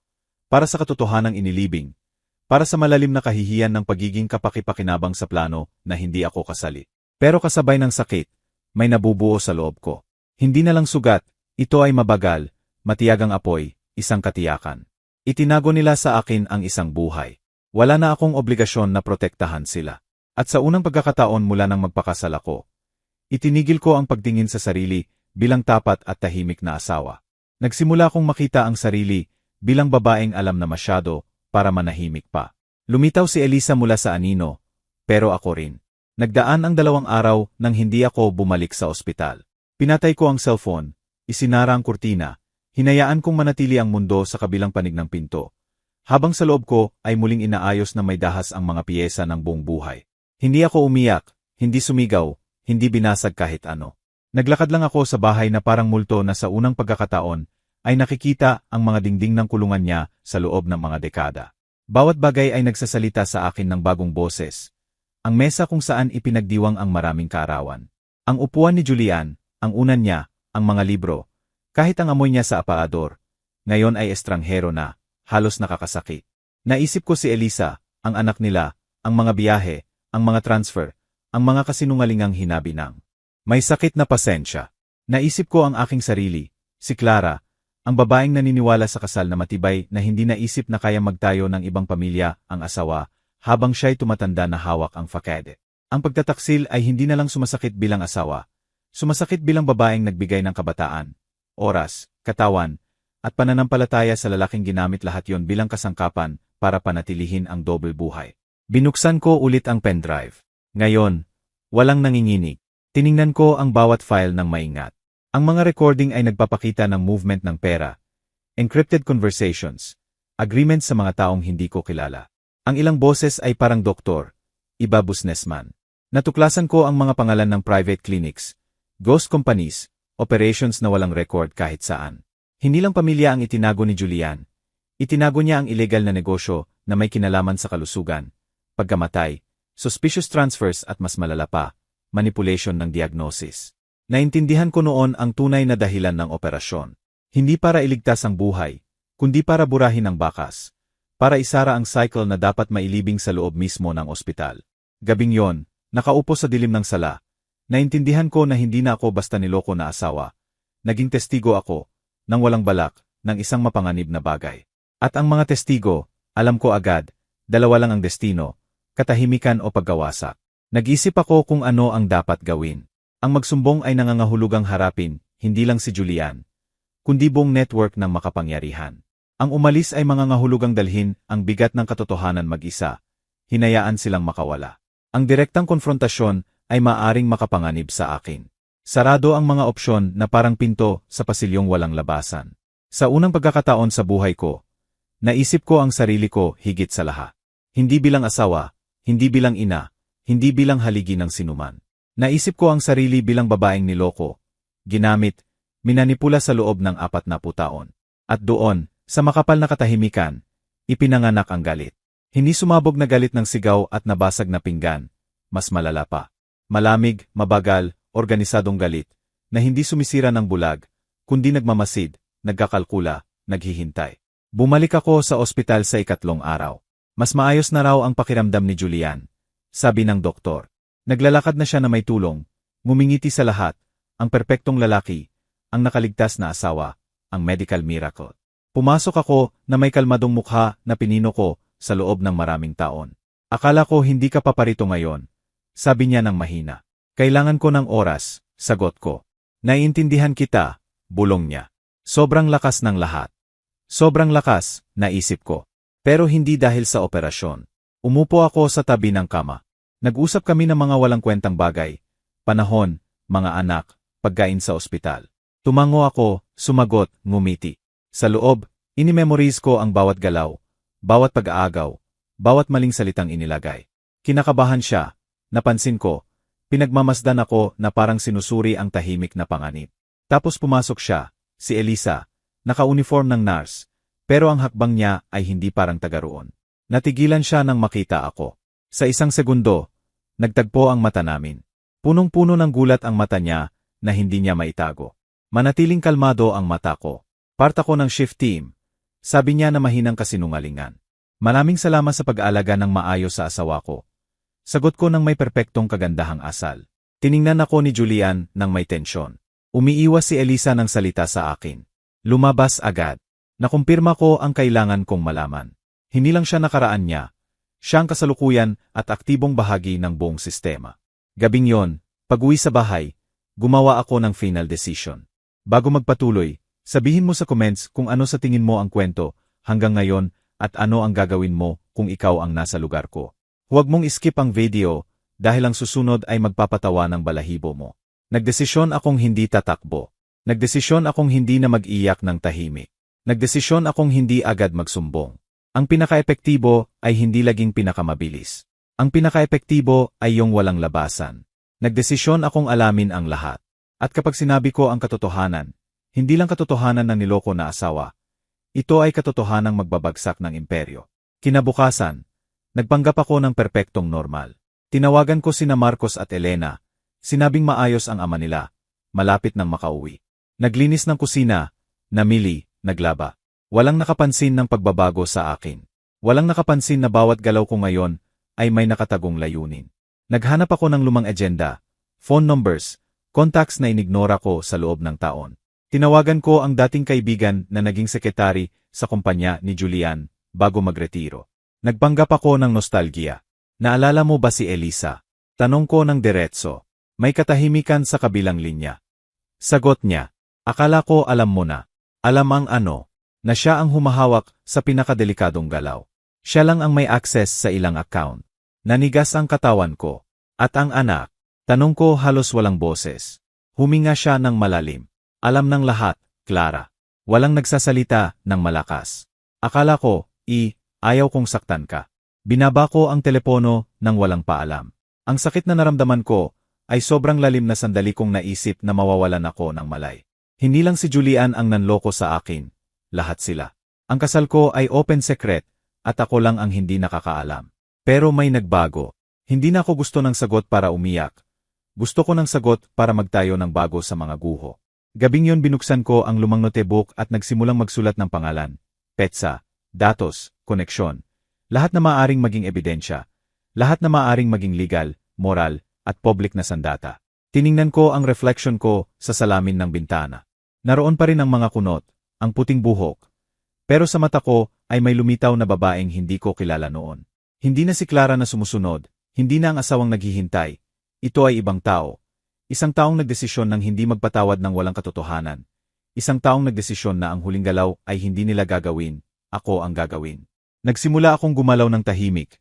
Speaker 1: para sa katotohanang inilibing, para sa malalim na kahihiyan ng pagiging kapaki-pakinabang sa plano na hindi ako kasali. Pero kasabay ng sakit, may nabubuo sa loob ko. Hindi na lang sugat, ito ay mabagal, matiyagang apoy, isang katiyakan. Itinago nila sa akin ang isang buhay. Wala na akong obligasyon na protektahan sila. At sa unang pagkakataon mula nang magpakasal ako, itinigil ko ang pagtingin sa sarili bilang tapat at tahimik na asawa. Nagsimula akong makita ang sarili bilang babaeng alam na masyado para manahimik pa. Lumitaw si Elisa mula sa anino, pero ako rin. Nagdaan ang 2 araw nang hindi ako bumalik sa ospital. Pinatay ko ang cellphone, isinara ang kurtina, hinayaan kong manatili ang mundo sa kabilang panig ng pinto. Habang sa loob ko ay muling inaayos na may dahas ang mga piyesa ng buong buhay. Hindi ako umiyak, hindi sumigaw, hindi binasag kahit ano. Naglakad lang ako sa bahay na parang multo na sa unang pagkakataon ay nakikita ang mga dingding ng kulungan niya sa loob ng mga dekada. Bawat bagay ay nagsasalita sa akin ng bagong boses. Ang mesa kung saan ipinagdiwang ang maraming kaarawan. Ang upuan ni Julian, ang unan niya, ang mga libro, kahit ang amoy niya sa aparador, ngayon ay estranghero na, halos nakakasakit. Naisip ko si Elisa, ang anak nila, ang mga biyahe, ang mga transfer, ang mga kasinungalingang hinabinang. May sakit na pasensya. Naisip ko ang aking sarili, si Clara, ang babaeng naniniwala sa kasal na matibay na hindi naisip na kaya magtayo ng ibang pamilya, ang asawa, habang siya'y tumatanda na hawak ang fakede. Ang pagtataksil ay hindi na lang sumasakit bilang asawa, sumasakit bilang babaeng nagbigay ng kabataan, oras, katawan, at pananampalataya sa lalaking ginamit lahat yon bilang kasangkapan para panatilihin ang double buhay. Binuksan ko ulit ang pendrive. Ngayon, walang nanginginig. Tiningnan ko ang bawat file ng maingat. Ang mga recording ay nagpapakita ng movement ng pera, encrypted conversations, agreements sa mga taong hindi ko kilala. Ang ilang boses ay parang doktor, iba businessman. Natuklasan ko ang mga pangalan ng private clinics, ghost companies, operations na walang record kahit saan. Hindi lang pamilya ang itinago ni Julian. Itinago niya ang illegal na negosyo na may kinalaman sa kalusugan, pagkamatay, suspicious transfers at mas malala pa, manipulation ng diagnosis. Naintindihan ko noon ang tunay na dahilan ng operasyon. Hindi para iligtas ang buhay, kundi para burahin ang bakas, para isara ang cycle na dapat mailibing sa loob mismo ng ospital. Gabing yon, nakaupo sa dilim ng sala, naintindihan ko na hindi na ako basta niloko na asawa. Naging testigo ako, nang walang balak, ng isang mapanganib na bagay. At ang mga testigo, alam ko agad, dalawa lang ang destino, katahimikan o pagkawasak. Nag-isip ako kung ano ang dapat gawin. Ang magsumbong ay nangangahulugang harapin, hindi lang si Julian, kundi buong network ng makapangyarihan. Ang umalis ay mangangahulugang dalhin ang bigat ng katotohanan mag-isa, hinayaan silang makawala. Ang direktang konfrontasyon ay maaring makapanganib sa akin. Sarado ang mga opsyon na parang pinto sa pasilyong walang labasan. Sa unang pagkakataon sa buhay ko, naisip ko ang sarili ko higit sa lahat. Hindi bilang asawa, hindi bilang ina, hindi bilang haligi ng sinuman. Naisip ko ang sarili bilang babaeng niloko, ginamit, minanipula sa loob ng 40 taon. At doon, sa makapal na katahimikan, ipinanganak ang galit. Hindi sumabog na galit ng sigaw at nabasag na pinggan, mas malala pa. Malamig, mabagal, organisadong galit, na hindi sumisira ng bulag, kundi nagmamasid, nagkakalkula, naghihintay. Bumalik ako sa ospital sa 2 araw. Mas maayos na raw ang pakiramdam ni Julian, sabi ng doktor. Naglalakad na siya na may tulong, ngumingiti sa lahat, ang perpektong lalaki, ang nakaligtas na asawa, ang medical miracle. Pumasok ako na may kalmadong mukha na pinino ko sa loob ng maraming taon. Akala ko hindi ka paparito ngayon, sabi niya ng mahina. Kailangan ko ng oras, sagot ko. Naiintindihan kita, bulong niya. Sobrang lakas ng lahat. Sobrang lakas, naisip ko. Pero hindi dahil sa operasyon. Umupo ako sa tabi ng kama. Nag-usap kami ng mga walang kwentang bagay. Panahon, mga anak, pagkain sa ospital. Tumango ako, sumagot, ngumiti. Sa loob, inimemorize ko ang bawat galaw, bawat pag-aagaw, bawat maling salitang inilagay. Kinakabahan siya, napansin ko, pinagmamasdan ako na parang sinusuri ang tahimik na panganib. Tapos pumasok siya, si Elisa, naka-uniform ng nurse, pero ang hakbang niya ay hindi parang taga roon. Natigilan siya nang makita ako. Sa isang segundo, nagtagpo ang mata namin. Punong-puno ng gulat ang mata niya na hindi niya maitago. Manatiling kalmado ang mata ko. Part ako ng shift team. Sabi niya na mahinang kasinungalingan. Maraming salamat sa pag-aalaga ng maayos sa asawa ko. Sagot ko ng may perpektong kagandahang asal. Tiningnan ako ni Julian ng may tensyon. Umiiwas si Elisa ng salita sa akin. Lumabas agad. Nakumpirma ko ang kailangan kong malaman. Hindi lang siya nakaraan niya. Siya ang kasalukuyan at aktibong bahagi ng buong sistema. Gabing yon, pag-uwi sa bahay, gumawa ako ng final decision. Bago magpatuloy, sabihin mo sa comments kung ano sa tingin mo ang kwento hanggang ngayon at ano ang gagawin mo kung ikaw ang nasa lugar ko. Huwag mong iskip ang video dahil ang susunod ay magpapatawa ng balahibo mo. Nagdesisyon akong hindi tatakbo. Nagdesisyon akong hindi na mag-iyak ng tahimik. Nagdesisyon akong hindi agad magsumbong. Ang pinakaepektibo ay hindi laging pinakamabilis. Ang pinakaepektibo ay yung walang labasan. Nagdesisyon akong alamin ang lahat. At kapag sinabi ko ang katotohanan, hindi lang katotohanan ng niloko na asawa. Ito ay katotohanang magbabagsak ng imperyo. Kinabukasan, nagpanggap ako ng perpektong normal. Tinawagan ko sina Marcos at Elena, Sinabing maayos ang ama nila. Malapit nang makauwi. Naglinis ng kusina, namili, naglaba. Walang nakapansin ng pagbabago sa akin. Walang nakapansin na bawat galaw ko ngayon ay may nakatagong layunin. Naghanap ako ng lumang agenda, phone numbers, contacts na inignora ko sa loob ng taon. Tinawagan ko ang dating kaibigan na naging sekretary sa kumpanya ni Julian bago magretiro. Nagpanggap ako ng nostalgia. Naalala mo ba si Elisa? Tanong ko ng diretso. May katahimikan sa kabilang linya. Sagot niya, akala ko alam mo na. Alam ang ano, na siya ang humahawak sa pinakadelikadong galaw. Siya lang ang may access sa ilang account. Nanigas ang katawan ko. At ang anak, tanong ko halos walang boses. Huminga siya ng malalim. Alam ng lahat, Clara. Walang nagsasalita ng malakas. Akala ko, ayaw kong saktan ka. Binaba ko ang telepono nang walang paalam. Ang sakit na naramdaman ko ay sobrang lalim na sandali kong naisip na mawawalan ako ng malay. Hindi lang si Julian ang nanloko sa akin, lahat sila. Ang kasal ko ay open secret at ako lang ang hindi nakakaalam. Pero may nagbago. Hindi na ako gusto ng sagot para umiyak. Gusto ko ng sagot para magtayo ng bago sa mga guho. Gabing yon binuksan ko ang lumang notebook at nagsimulang magsulat ng pangalan, petsa, datos, koneksyon. Lahat na maaaring maging ebidensya. Lahat na maaaring maging legal, moral, at public na sandata. Tiningnan ko ang reflection ko sa salamin ng bintana. Naroon pa rin ang mga kunot, ang puting buhok. Pero sa mata ko ay may lumitaw na babaeng hindi ko kilala noon. Hindi na si Clara na sumusunod, hindi na ang asawang naghihintay. Ito ay ibang tao. Isang taong nagdesisyon ng hindi magpatawad ng walang katotohanan. Isang taong nagdesisyon na ang huling galaw ay hindi nila gagawin, ako ang gagawin. Nagsimula akong gumalaw ng tahimik.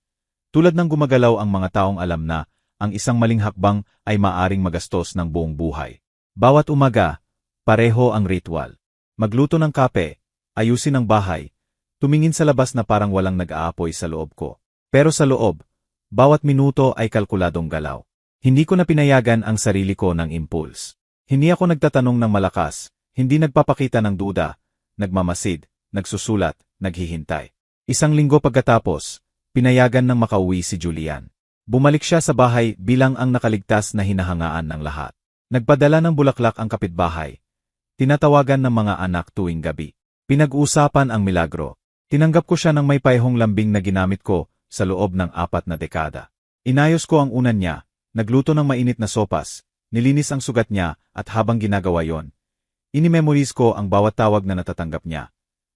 Speaker 1: Tulad ng gumagalaw ang mga taong alam na ang isang maling hakbang ay maaring magastos ng buong buhay. Bawat umaga, pareho ang ritual. Magluto ng kape, ayusin ang bahay, tumingin sa labas na parang walang nag-aapoy sa loob ko. Pero sa loob, bawat minuto ay kalkuladong galaw. Hindi ko na pinayagan ang sarili ko ng impulse. Hindi ako nagtatanong ng malakas, hindi nagpapakita ng duda, nagmamasid, nagsusulat, naghihintay. Isang linggo pagkatapos, pinayagan ng makauwi si Julian. Bumalik siya sa bahay bilang ang nakaligtas na hinahangaan ng lahat. Nagpadala ng bulaklak ang kapitbahay. Tinatawagan ng mga anak tuwing gabi. Pinag-uusapan ang milagro. Tinanggap ko siya ng may paihong lambing na ginamit ko sa loob ng 4 na dekada. Inayos ko ang unan niya, nagluto ng mainit na sopas, nilinis ang sugat niya at habang ginagawa yon, inimemorize ko ang bawat tawag na natatanggap niya,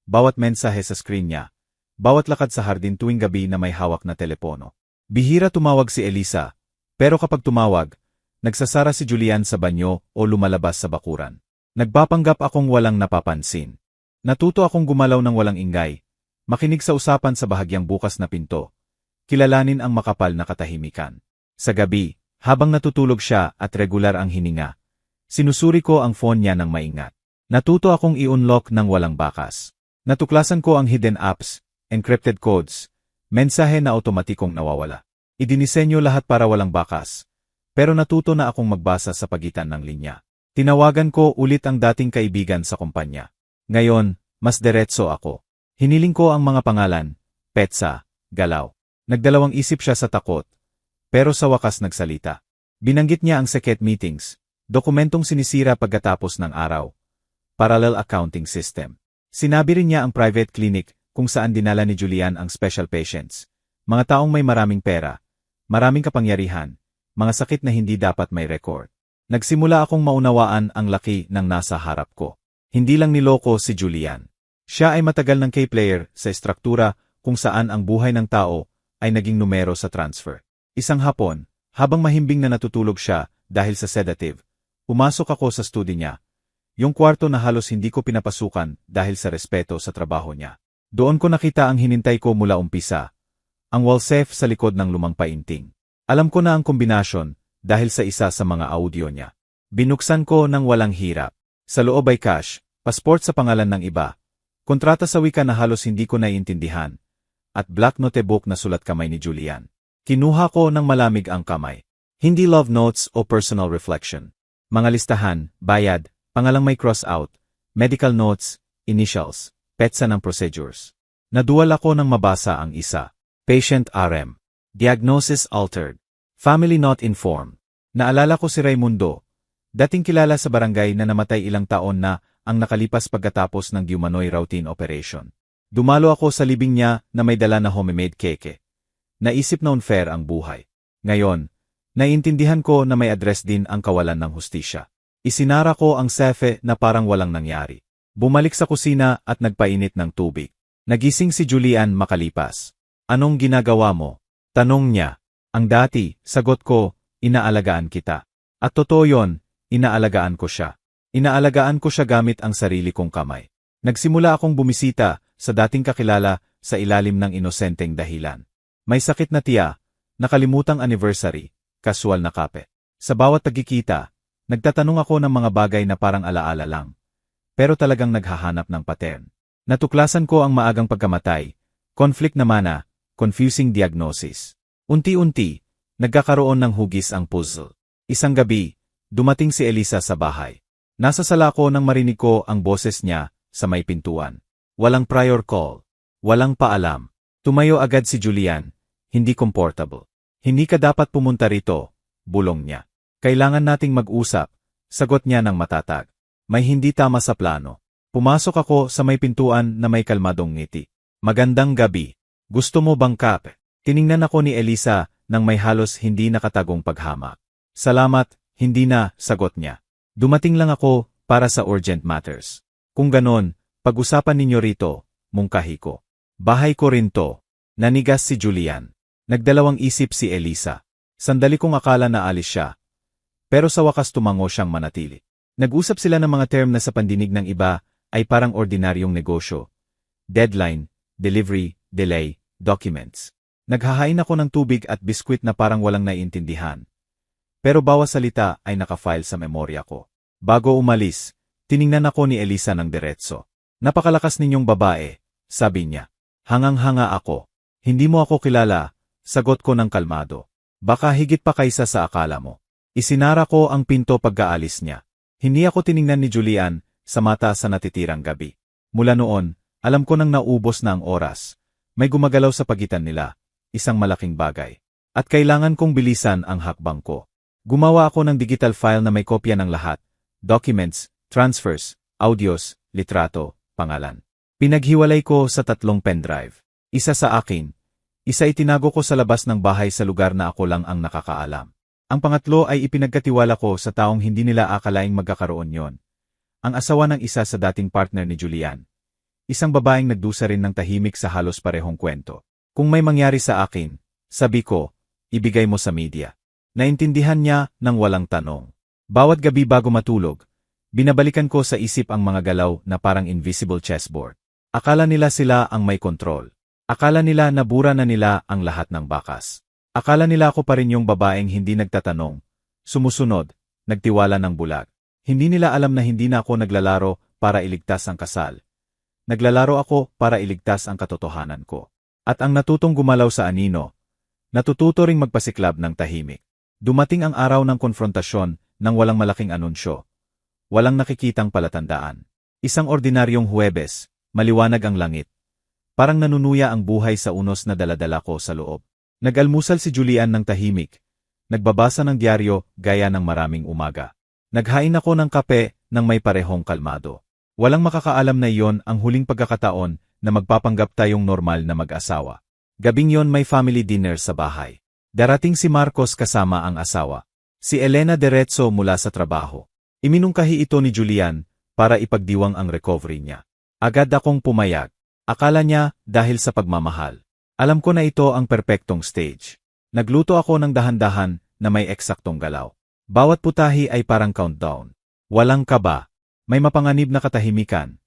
Speaker 1: bawat mensahe sa screen niya, bawat lakad sa hardin tuwing gabi na may hawak na telepono. Bihira tumawag si Elisa, pero kapag tumawag, nagsasara si Julian sa banyo o lumalabas sa bakuran. Nagpapanggap akong walang napapansin. Natuto akong gumalaw ng walang ingay, makinig sa usapan sa bahagyang bukas na pinto, kilalanin ang makapal na katahimikan. Sa gabi, habang natutulog siya at regular ang hininga, sinusuri ko ang phone niya ng maingat. Natuto akong i-unlock ng walang bakas. Natuklasan ko ang hidden apps, encrypted codes, mensahe na otomatikong nawawala. Idinisenyo lahat para walang bakas. Pero natuto na akong magbasa sa pagitan ng linya. Tinawagan ko ulit ang dating kaibigan sa kumpanya. Ngayon, mas diretso ako. Hiniling ko ang mga pangalan, petsa, galaw. Nagdalawang isip siya sa takot. Pero sa wakas nagsalita. Binanggit niya ang secret meetings, dokumentong sinisira pagkatapos ng araw. Parallel accounting system. Sinabi rin niya ang private clinic kung saan dinala ni Julian ang special patients. Mga taong may maraming pera, maraming kapangyarihan, mga sakit na hindi dapat may record. Nagsimula akong maunawaan ang laki ng nasa harap ko. Hindi lang niloko si Julian. Siya ay matagal ng K-player sa estruktura kung saan ang buhay ng tao ay naging numero sa transfer. Isang hapon, habang mahimbing na natutulog siya dahil sa sedative, pumasok ako sa studio niya. Yung kwarto na halos hindi ko pinapasukan dahil sa respeto sa trabaho niya. Doon ko nakita ang hinintay ko mula umpisa. Ang wall safe sa likod ng lumang painting. Alam ko na ang kombinasyon dahil sa isa sa mga audio niya. Binuksan ko ng walang hirap. Sa loob ay cash, passport sa pangalan ng iba, kontrata sa wika na halos hindi ko naiintindihan, at black notebook na sulat kamay ni Julian. Kinuha ko ng malamig ang kamay. Hindi love notes o personal reflection. Mga listahan, bayad, pangalang may cross-out, medical notes, initials, petsa ng procedures. Naduwal ako nang mabasa ang isa. Patient RM. Diagnosis altered. Family not informed. Naalala ko si Raimundo, dating kilala sa barangay na namatay ilang taon na ang nakalipas pagkatapos ng Gyumanoy routine operation. Dumalo ako sa libing niya na may dala na homemade keke. Naisip na unfair ang buhay. Ngayon, naiintindihan ko na may address din ang kawalan ng hustisya. Isinara ko ang sefe na parang walang nangyari. Bumalik sa kusina at nagpainit ng tubig. Nagising si Julian makalipas. Anong ginagawa mo? Tanong niya. Ang dati, sagot ko, inaalagaan kita. At totoo yon, inaalagaan ko siya. Inaalagaan ko siya gamit ang sarili kong kamay. Nagsimula akong bumisita sa dating kakilala sa ilalim ng inosenteng dahilan. May sakit na tiya, nakalimutang anniversary, casual na kape. Sa bawat tagkikita, nagtatanong ako ng mga bagay na parang alaala lang. Pero talagang naghahanap ng pattern. Natuklasan ko ang maagang pagkamatay, conflict na mana, confusing diagnosis. Unti-unti, nagkakaroon ng hugis ang puzzle. Isang gabi, dumating si Elisa sa bahay. Nasa sala ko nang marinig ko ang boses niya sa may pintuan. Walang prior call. Walang paalam. Tumayo agad si Julian, hindi comfortable. Hindi ka dapat pumunta rito, bulong niya. Kailangan nating mag-usap, sagot niya ng matatag. May hindi tama sa plano. Pumasok ako sa may pintuan na may kalmadong ngiti. Magandang gabi. Gusto mo bang kape? Tiningnan ako ni Elisa nang may halos hindi nakatagong paghamak. Salamat, hindi na, sagot niya. Dumating lang ako para sa urgent matters. Kung ganon, pag-usapan ninyo rito, mungkahi ko. Bahay ko rin to. Nanigas si Julian. Nagdalawang isip si Elisa. Sandali kong akala na alis siya. Pero sa wakas tumango siyang manatili. Nag-usap sila ng mga term na sa pandinig ng iba ay parang ordinaryong negosyo. Deadline, delivery, delay, documents. Naghahain ako ng tubig at biskwit na parang walang naiintindihan. Pero bawat salita ay nakafile sa memorya ko. Bago umalis, tiningnan ako ni Elisa ng diretso. Napakalakas ninyong babae, sabi niya. Hangang-hanga ako. Hindi mo ako kilala, sagot ko ng kalmado. Baka higit pa kaysa sa akala mo. Isinara ko ang pinto pagkaalis niya. Hindi ako tiningnan ni Julian sa mata sa natitirang gabi. Mula noon, alam ko nang naubos na ang oras. May gumagalaw sa pagitan nila, isang malaking bagay. At kailangan kong bilisan ang hakbang ko. Gumawa ako ng digital file na may kopya ng lahat, documents, transfers, audios, litrato, pangalan. Pinaghiwalay ko sa 3 pendrive. Isa sa akin, isa itinago ko sa labas ng bahay sa lugar na ako lang ang nakakaalam. Ang pangatlo ay ipinagkatiwala ko sa taong hindi nila akalaing magkakaroon yon. Ang asawa ng isa sa dating partner ni Julian. Isang babaeng nagdusa rin ng tahimik sa halos parehong kwento. Kung may mangyari sa akin, sabi ko, ibigay mo sa media. Naintindihan niya nang walang tanong. Bawat gabi bago matulog, binabalikan ko sa isip ang mga galaw na parang invisible chessboard. Akala nila sila ang may kontrol. Akala nila nabura na nila ang lahat ng bakas. Akala nila ako pa rin yung babaeng hindi nagtatanong, sumusunod, nagtiwala ng bulag. Hindi nila alam na hindi na ako naglalaro para iligtas ang kasal. Naglalaro ako para iligtas ang katotohanan ko. At ang natutong gumalaw sa anino, natututo ring magpasiklab ng tahimik. Dumating ang araw ng konfrontasyon nang walang malaking anunsyo. Walang nakikitang palatandaan. Isang ordinaryong Huwebes, maliwanag ang langit. Parang nanunuya ang buhay sa unos na daladala ko sa loob. Nag-almusal si Julian ng tahimik. Nagbabasa ng dyaryo gaya ng maraming umaga. Naghain ako ng kape nang may parehong kalmado. Walang makakaalam na iyon ang huling pagkakataon na magpapanggap tayong normal na mag-asawa. Gabing yon may family dinner sa bahay. Darating si Marcos kasama ang asawa. Si Elena diretso mula sa trabaho. Iminungkahi ito ni Julian para ipagdiwang ang recovery niya. Agad akong pumayag. Akala niya dahil sa pagmamahal. Alam ko na ito ang perpektong stage. Nagluto ako ng dahan-dahan na may eksaktong galaw. Bawat putahi ay parang countdown. Walang kaba. May mapanganib na katahimikan.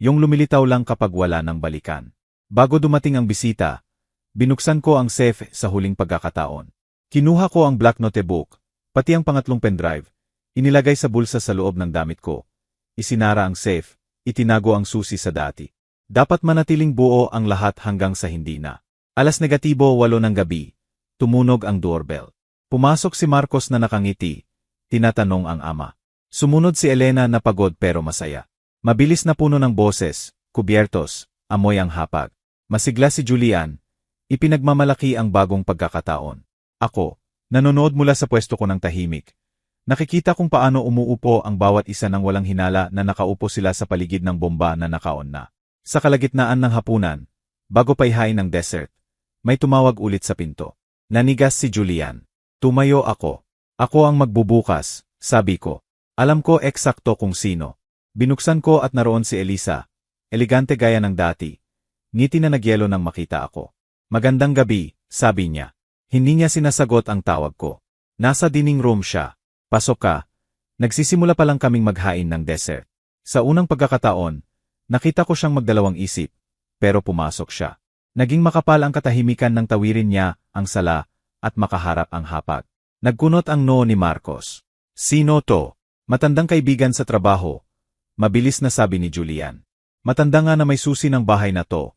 Speaker 1: Yung lumilitaw lang kapag wala ng balikan. Bago dumating ang bisita, binuksan ko ang safe sa huling pagkakataon. Kinuha ko ang black notebook, pati ang pangatlong pendrive. Inilagay sa bulsa sa loob ng damit ko. Isinara ang safe, itinago ang susi sa dati. Dapat manatiling buo ang lahat hanggang sa hindi na. 8:00 ng gabi. Tumunog ang doorbell. Pumasok si Marcos na nakangiti. Tinatanong ang ama. Sumunod si Elena na pagod pero masaya. Mabilis na puno ng boses, kubyertos, amoy ang hapag. Masigla si Julian. Ipinagmamalaki ang bagong pagkakataon. Ako, Nanonood mula sa pwesto ko ng tahimik. Nakikita kung paano umuupo ang bawat isa ng walang hinala na nakaupo sila sa paligid ng bomba na nakaon na. Sa kalagitnaan ng hapunan, bago pa ihain ng dessert, may tumawag ulit sa pinto. Nanigas si Julian. Tumayo ako. Ako ang magbubukas, sabi ko. Alam ko eksakto kung sino. Binuksan ko at naroon si Elisa. Elegante gaya ng dati. Ngiti na nagyelo nang makita ako. Magandang gabi, sabi niya. Hindi niya sinasagot ang tawag ko. Nasa dining room siya. Pasok ka. Nagsisimula pa lang kaming maghain ng dessert. Sa unang pagkakataon, nakita ko siyang magdalawang isip, pero pumasok siya. Naging makapal ang katahimikan ng tawirin niya, ang sala, at makaharap ang hapag. Nagkunot ang noo ni Marcos. Sino to? Matandang kaibigan sa trabaho. Mabilis na sabi ni Julian. Matanda nga na may susi ng bahay na to.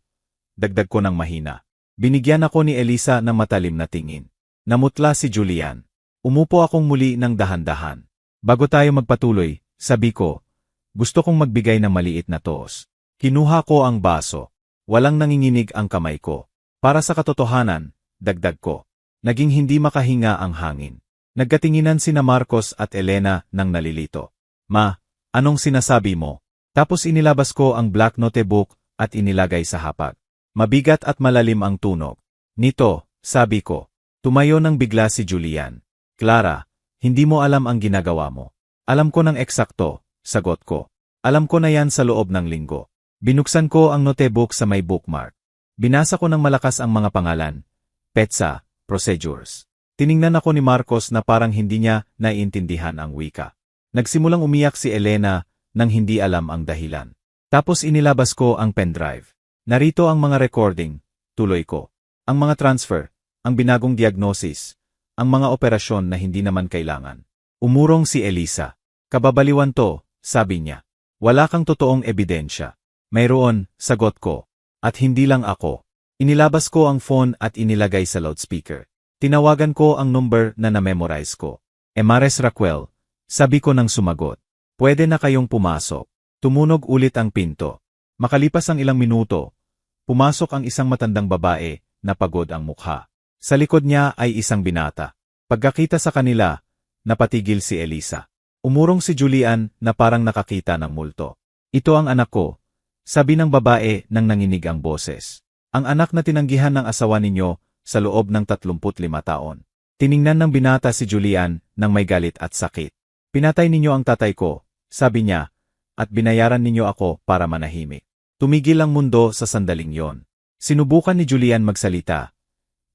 Speaker 1: Dagdag ko ng mahina. Binigyan ako ni Elisa ng matalim na tingin. Namutla si Julian. Umupo akong muli ng dahan-dahan. Bago tayo magpatuloy, sabi ko, gusto kong magbigay ng maliit na toos. Kinuha ko ang baso. Walang nanginginig ang kamay ko. Para sa katotohanan, dagdag ko. Naging hindi makahinga ang hangin. Nagkatinginan sina Marcos at Elena nang nalilito. Ma, anong sinasabi mo? Tapos inilabas ko ang black notebook at inilagay sa hapag. Mabigat at malalim ang tunog. Nito, sabi ko. Tumayo nang bigla si Julian. Clara, hindi mo alam ang ginagawa mo. Alam ko ng eksakto, sagot ko. Alam ko na yan sa loob ng linggo. Binuksan ko ang notebook sa may bookmark. Binasa ko ng malakas ang mga pangalan. Petsa, procedures. Tiningnan ako ni Marcos na parang hindi niya naiintindihan ang wika. Nagsimulang umiyak si Elena nang hindi alam ang dahilan. Tapos inilabas ko ang pendrive. Narito ang mga recording, tuloy ko. Ang mga transfer, ang binagong diagnosis, ang mga operasyon na hindi naman kailangan. Umurong si Elisa. Kababaliwan to, sabi niya. Wala kang totoong ebidensya. Mayroon, sagot ko. At hindi lang ako. Inilabas ko ang phone at inilagay sa loudspeaker. Tinawagan ko ang number na na-memorize ko. Emares Raquel, sabi ko nang sumagot. Pwede na kayong pumasok. Tumunog ulit ang pinto. Makalipas ang ilang minuto, pumasok ang isang matandang babae na pagod ang mukha. Sa likod niya ay isang binata. Pagkakita sa kanila, napatigil si Elisa. Umurong si Julian na parang nakakita ng multo. Ito ang anak ko, sabi ng babae nang nanginig ang boses. Ang anak na tinanggihan ng asawa ninyo sa loob ng 35 taon. Tiningnan ng binata si Julian nang may galit at sakit. Pinatay ninyo ang tatay ko, sabi niya, at binayaran ninyo ako para manahimik. Tumigil ang mundo sa sandaling yon. Sinubukan ni Julian magsalita,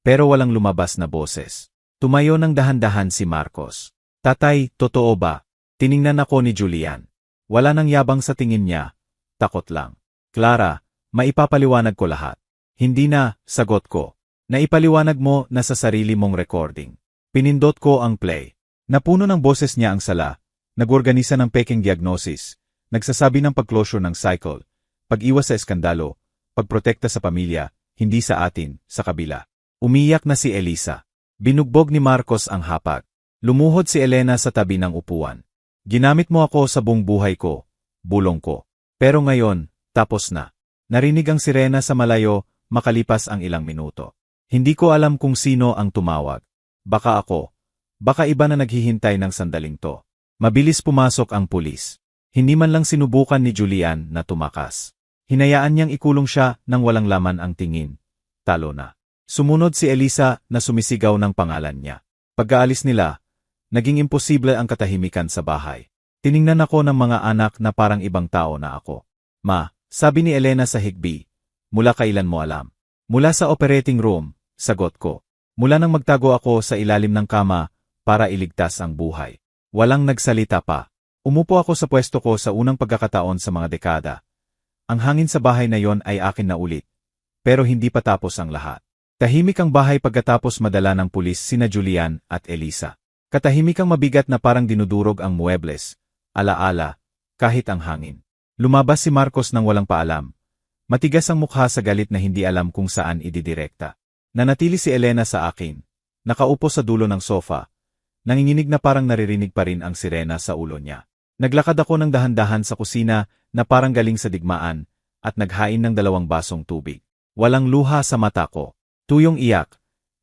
Speaker 1: pero walang lumabas na boses. Tumayo ng dahan-dahan si Marcos. Tatay, totoo ba? Tiningnan ako ni Julian. Wala nang yabang sa tingin niya. Takot lang. Clara, maipapaliwanag ko lahat. Hindi na, sagot ko. Naipaliwanag mo na sa sarili mong recording. Pinindot ko ang play. Napuno ng boses niya ang sala. Nag-organisa ng peking diagnosis. Nagsasabi ng pag-closure ng cycle. Pag-iwas sa eskandalo. Pagprotekta sa pamilya. Hindi sa atin, sa kabila. Umiyak na si Elisa. Binugbog ni Marcos ang hapag. Lumuhod si Elena sa tabi ng upuan. Ginamit mo ako sa buong buhay ko. Bulong ko. Pero ngayon, tapos na. Narinig ang sirena sa malayo, makalipas ang ilang minuto. Hindi ko alam kung sino ang tumawag. Baka ako. Baka iba na naghihintay ng sandaling to. Mabilis pumasok ang pulis. Hindi man lang sinubukan ni Julian na tumakas. Hinayaan niyang ikulong siya nang walang laman ang tingin. Talo na. Sumunod si Elisa na sumisigaw ng pangalan niya. Pagkaalis nila, naging imposible ang katahimikan sa bahay. Tiningnan ako ng mga anak na parang ibang tao na ako. Ma, sabi ni Elena sa higbi, mula kailan mo alam? Mula sa operating room, sagot ko. Mula nang magtago ako sa ilalim ng kama para iligtas ang buhay. Walang nagsalita pa. Umupo ako sa pwesto ko sa unang pagkakataon sa mga dekada. Ang hangin sa bahay na yon ay akin na ulit. Pero hindi pa tapos ang lahat. Tahimik ang bahay pagkatapos madala ng pulis sina Julian at Elisa. Katahimik ang mabigat na parang dinudurog ang muebles, alaala, kahit ang hangin. Lumabas si Marcos nang walang paalam. Matigas ang mukha sa galit na hindi alam kung saan ididirekta. Nanatili si Elena sa akin. Nakaupo sa dulo ng sofa. Nanginginig na parang naririnig pa rin ang sirena sa ulo niya. Naglakad ako ng dahan-dahan sa kusina na parang galing sa digmaan at naghain ng 2 basong tubig. Walang luha sa mata ko. Tuyong iyak.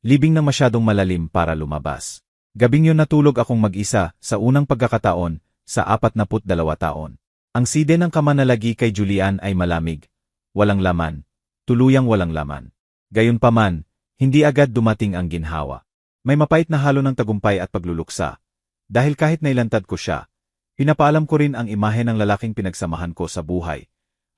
Speaker 1: libing na masyadong malalim para lumabas. Gabing yun natulog akong mag-isa sa unang pagkakataon sa 42 taon. Ang side ng kamanalagi kay Julian ay malamig, walang laman, tuluyang walang laman. Gayunpaman, hindi agad dumating ang ginhawa. May mapait na halo ng tagumpay at pagluluksa. Dahil kahit nailantad ko siya, pinapaalam ko rin ang imahe ng lalaking pinagsamahan ko sa buhay.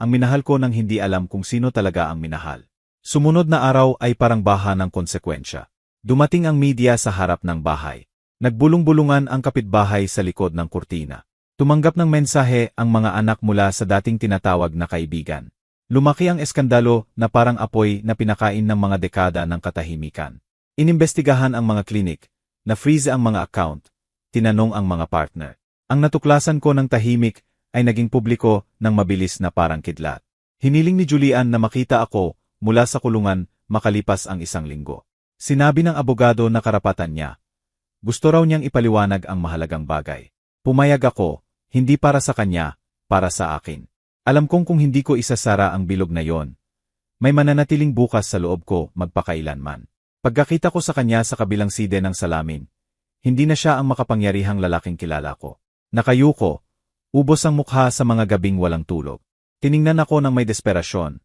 Speaker 1: Ang minahal ko nang hindi alam kung sino talaga ang minahal. Sumunod na araw ay parang baha ng konsekwensya. Dumating ang media sa harap ng bahay. Nagbulong-bulungan ang kapitbahay sa likod ng kurtina. Tumanggap ng mensahe ang mga anak mula sa dating tinatawag na kaibigan. Lumaki ang eskandalo na parang apoy na pinakain ng mga dekada ng katahimikan. Inimbestigahan ang mga klinik, na-freeze ang mga account, tinanong ang mga partner. Ang natuklasan ko ng tahimik ay naging publiko ng mabilis na parang kidlat. Hiniling ni Julian na makita ako mula sa kulungan makalipas ang 1 linggo. Sinabi ng abogado na karapatan niya. Gusto raw niyang ipaliwanag ang mahalagang bagay. Pumayag ako, hindi para sa kanya, para sa akin. Alam kong kung hindi ko isasara ang bilog na yon, may mananatiling bukas sa loob ko magpakailanman. Pagkakita ko sa kanya sa kabilang side ng salamin, hindi na siya ang makapangyarihang lalaking kilala ko. Nakayuko, ubos ang mukha sa mga gabing walang tulog. Tiningnan ako ng may desperasyon.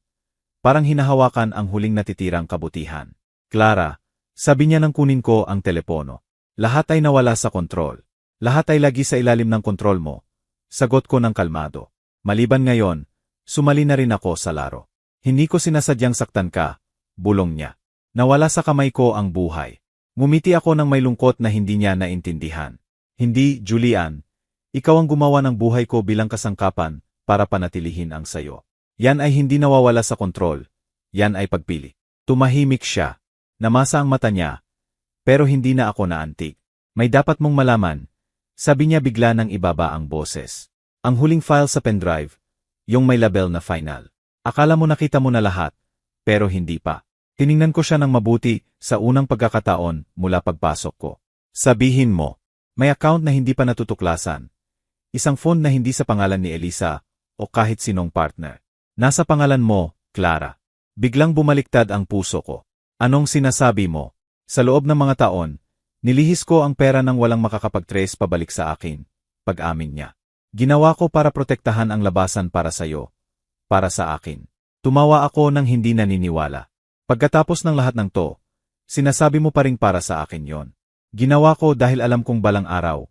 Speaker 1: Parang hinahawakan ang huling natitirang kabutihan. Clara, sabi niya nang kunin ko ang telepono. Lahat ay nawala sa kontrol. Lahat ay lagi sa ilalim ng kontrol mo. Sagot ko ng kalmado. Maliban ngayon, sumali na rin ako sa laro. Hindi ko sinasadyang saktan ka, bulong niya. Nawala sa kamay ko ang buhay. Ngumiti ako ng may lungkot na hindi niya naintindihan. Hindi, Julian. Ikaw ang gumawa ng buhay ko bilang kasangkapan para panatilihin ang sayo. Yan ay hindi nawawala sa kontrol. Yan ay pagpili. Tumahimik siya. Namasa ang mata niya. Pero hindi na ako naantig. May dapat mong malaman. Sabi niya bigla nang ibaba ang boses. Ang huling file sa pendrive, yung may label na final. Akala mo nakita mo na lahat, pero hindi pa. Tiningnan ko siya ng mabuti sa unang pagkakataon mula pagpasok ko. Sabihin mo, may account na hindi pa natutuklasan. Isang phone na hindi sa pangalan ni Elisa o kahit sinong partner. Nasa pangalan mo, Clara. Biglang bumaliktad ang puso ko. Anong sinasabi mo? Sa loob ng mga taon, nilihis ko ang pera nang walang makakapag-trace pabalik sa akin. Pag-amin niya. Ginawa ko para protektahan ang labasan para sa'yo. Para sa akin. Tumawa ako nang hindi naniniwala. Pagkatapos ng lahat ng to, sinasabi mo pa rin para sa akin yon. Ginawa ko dahil alam kong balang araw,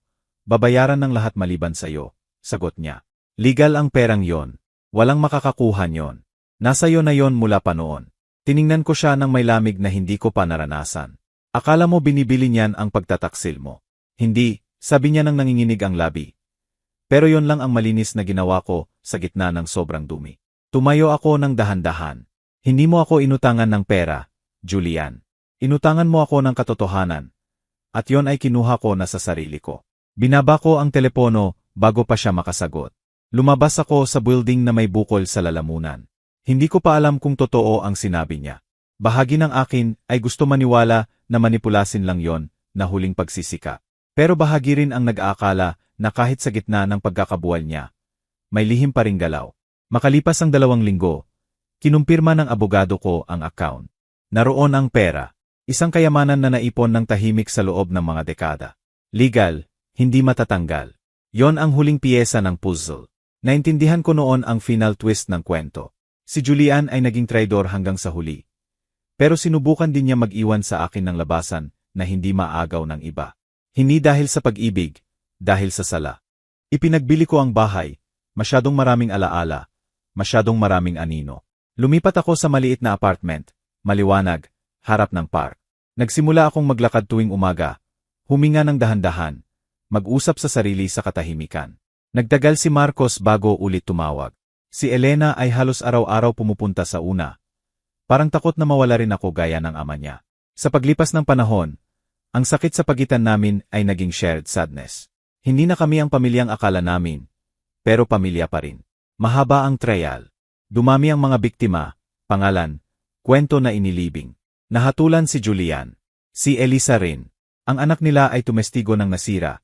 Speaker 1: babayaran ng lahat maliban sa'yo, sagot niya. Legal ang perang yon. Walang makakakuha yon. Nasa iyo na yon mula pa noon. Tiningnan ko siya ng may lamig na hindi ko pa naranasan. Akala mo binibili niyan ang pagtataksil mo. Hindi, sabi niya nang nanginginig ang labi. Pero yon lang ang malinis na ginawa ko sa gitna ng sobrang dumi. Tumayo ako ng dahan-dahan. Hindi mo ako inutangan ng pera, Julian. Inutangan mo ako ng katotohanan. At yon ay kinuha ko na sa sarili ko. Binaba ko ang telepono bago pa siya makasagot. Lumabas ako sa building na may bukol sa lalamunan. Hindi ko pa alam kung totoo ang sinabi niya. Bahagi ng akin ay gusto maniwala na manipulasin lang yon na huling pagsisika. Pero bahagi rin ang nag-aakala na kahit sa gitna ng pagkakabuwal niya, may lihim pa ring galaw. Makalipas ang 2 linggo, kinumpirma ng abogado ko ang account. Naroon ang pera, isang kayamanan na naipon ng tahimik sa loob ng mga dekada. Legal, hindi matatanggal. Yon ang huling piyesa ng puzzle. Naintindihan ko noon ang final twist ng kwento. Si Julian ay naging traidor hanggang sa huli. Pero sinubukan din niya mag-iwan sa akin ng labasan na hindi maagaw ng iba. Hindi dahil sa pag-ibig, dahil sa sala. Ipinagbili ko ang bahay, masyadong maraming alaala, masyadong maraming anino. Lumipat ako sa maliit na apartment, maliwanag, harap ng park. Nagsimula akong maglakad tuwing umaga, huminga ng dahan-dahan, mag-usap sa sarili sa katahimikan. Nagtagal si Marcos bago ulit tumawag. Si Elena ay halos araw-araw pumupunta sa una. Parang takot na mawala rin ako gaya ng ama niya. Sa paglipas ng panahon, ang sakit sa pagitan namin ay naging shared sadness. Hindi na kami ang pamilyang akala namin, pero pamilya pa rin. Mahaba ang trial. Dumami ang mga biktima, pangalan, kwento na inilibing. Nahatulan si Julian. Si Elisa rin. Ang anak nila ay tumestigo ng nasira.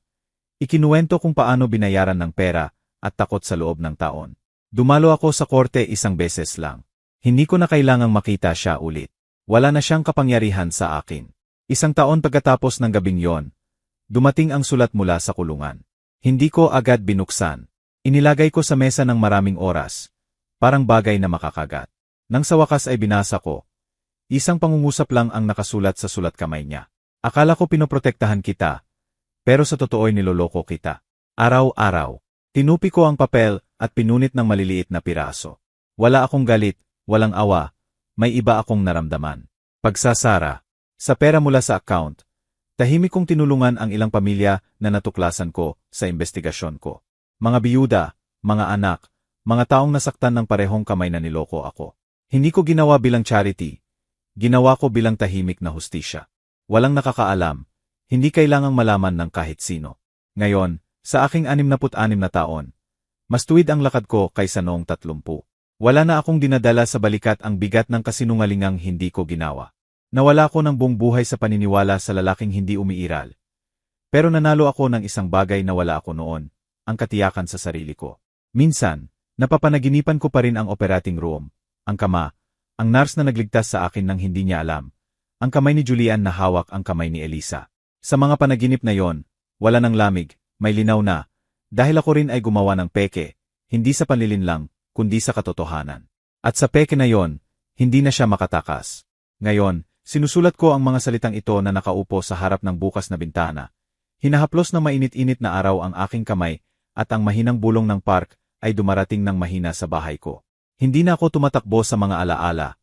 Speaker 1: Ikinuwento kung paano binayaran ng pera at takot sa loob ng taon. Dumalo ako sa korte 1 beses lang. Hindi ko na kailangang makita siya ulit. Wala na siyang kapangyarihan sa akin. Isang taon pagkatapos ng gabing yon, dumating ang sulat mula sa kulungan. Hindi ko agad binuksan. Inilagay ko sa mesa ng maraming oras. Parang bagay na makakagat. Nang sa wakas ay binasa ko. Isang pangungusap lang ang nakasulat sa sulat kamay niya. Akala ko pinoprotektahan kita, pero sa totoo'y niloloko kita. Araw-araw. Tinupi ko ang papel at pinunit ng maliliit na piraso. Wala akong galit, walang awa, may iba akong naramdaman. Pagsasara. Sa pera mula sa account, tahimik kong tinulungan ang ilang pamilya na natuklasan ko sa investigasyon ko. Mga biyuda, mga anak, mga taong nasaktan ng parehong kamay na niloko ako. Hindi ko ginawa bilang charity. Ginawa ko bilang tahimik na hustisya. Walang nakakaalam. Hindi kailangang malaman ng kahit sino. Ngayon, sa aking 66 na taon, mas tuwid ang lakad ko kaysa noong 30. Wala na akong dinadala sa balikat ang bigat ng kasinungalingang hindi ko ginawa. Nawala ko ng buong buhay sa paniniwala sa lalaking hindi umiiral. Pero nanalo ako ng isang bagay na wala ako noon, ang katiyakan sa sarili ko. Minsan, napapanaginipan ko pa rin ang operating room, ang kama, ang nurse na nagligtas sa akin nang hindi niya alam, ang kamay ni Julian na hawak ang kamay ni Elisa. Sa mga panaginip na yon, wala ng lamig, may linaw na, dahil ako rin ay gumawa ng peke, hindi sa panlilinlang, kundi sa katotohanan. At sa peke na yon, hindi na siya makatakas. Ngayon, sinusulat ko ang mga salitang ito na nakaupo sa harap ng bukas na bintana. Hinahaplos na mainit-init na araw ang aking kamay, at ang mahinang bulong ng park ay dumarating ng mahina sa bahay ko. Hindi na ako tumatakbo sa mga alaala,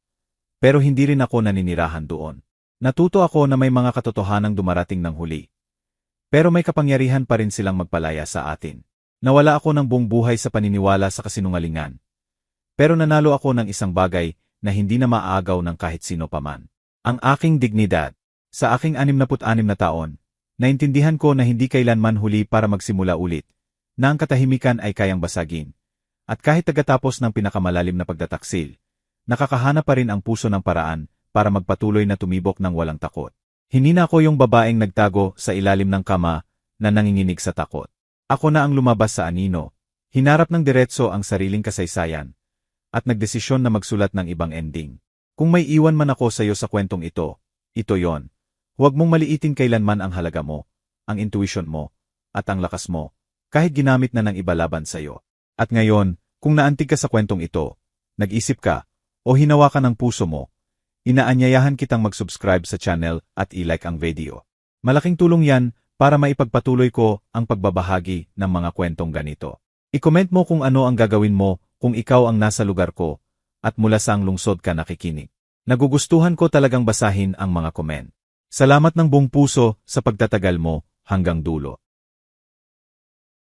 Speaker 1: pero hindi rin ako naninirahan doon. Natuto ako na may mga katotohanang dumarating ng huli. Pero may kapangyarihan pa rin silang magpalaya sa atin. Nawala ako ng buong buhay sa paniniwala sa kasinungalingan. Pero nanalo ako ng isang bagay na hindi na maaagaw ng kahit sino paman. Ang aking dignidad. Sa aking 66 na taon, naintindihan ko na hindi kailanman huli para magsimula ulit, na ang katahimikan ay kayang basagin. At kahit tagatapos ng pinakamalalim na pagtataksil, nakakahanap pa rin ang puso ng paraan para magpatuloy na tumibok ng walang takot. Hindi na ako yung babaeng nagtago sa ilalim ng kama na nanginginig sa takot. Ako na ang lumabas sa anino, hinarap ng diretso ang sariling kasaysayan, at nagdesisyon na magsulat ng ibang ending. Kung may iwan man ako sa iyo sa kwentong ito, ito yon. Huwag mong maliitin kailanman ang halaga mo, ang intuition mo, at ang lakas mo, kahit ginamit na ng iba laban sa iyo. At ngayon, kung naantig ka sa kwentong ito, nag-isip ka, o hinawa ka ng puso mo, inaanyayahan kitang mag-subscribe sa channel at i-like ang video. Malaking tulong yan para maipagpatuloy ko ang pagbabahagi ng mga kwentong ganito. I-comment mo kung ano ang gagawin mo kung ikaw ang nasa lugar ko at mula saang lungsod ka nakikinig. Nagugustuhan ko talagang basahin ang mga comment. Salamat ng buong puso sa pagtatagal mo hanggang dulo.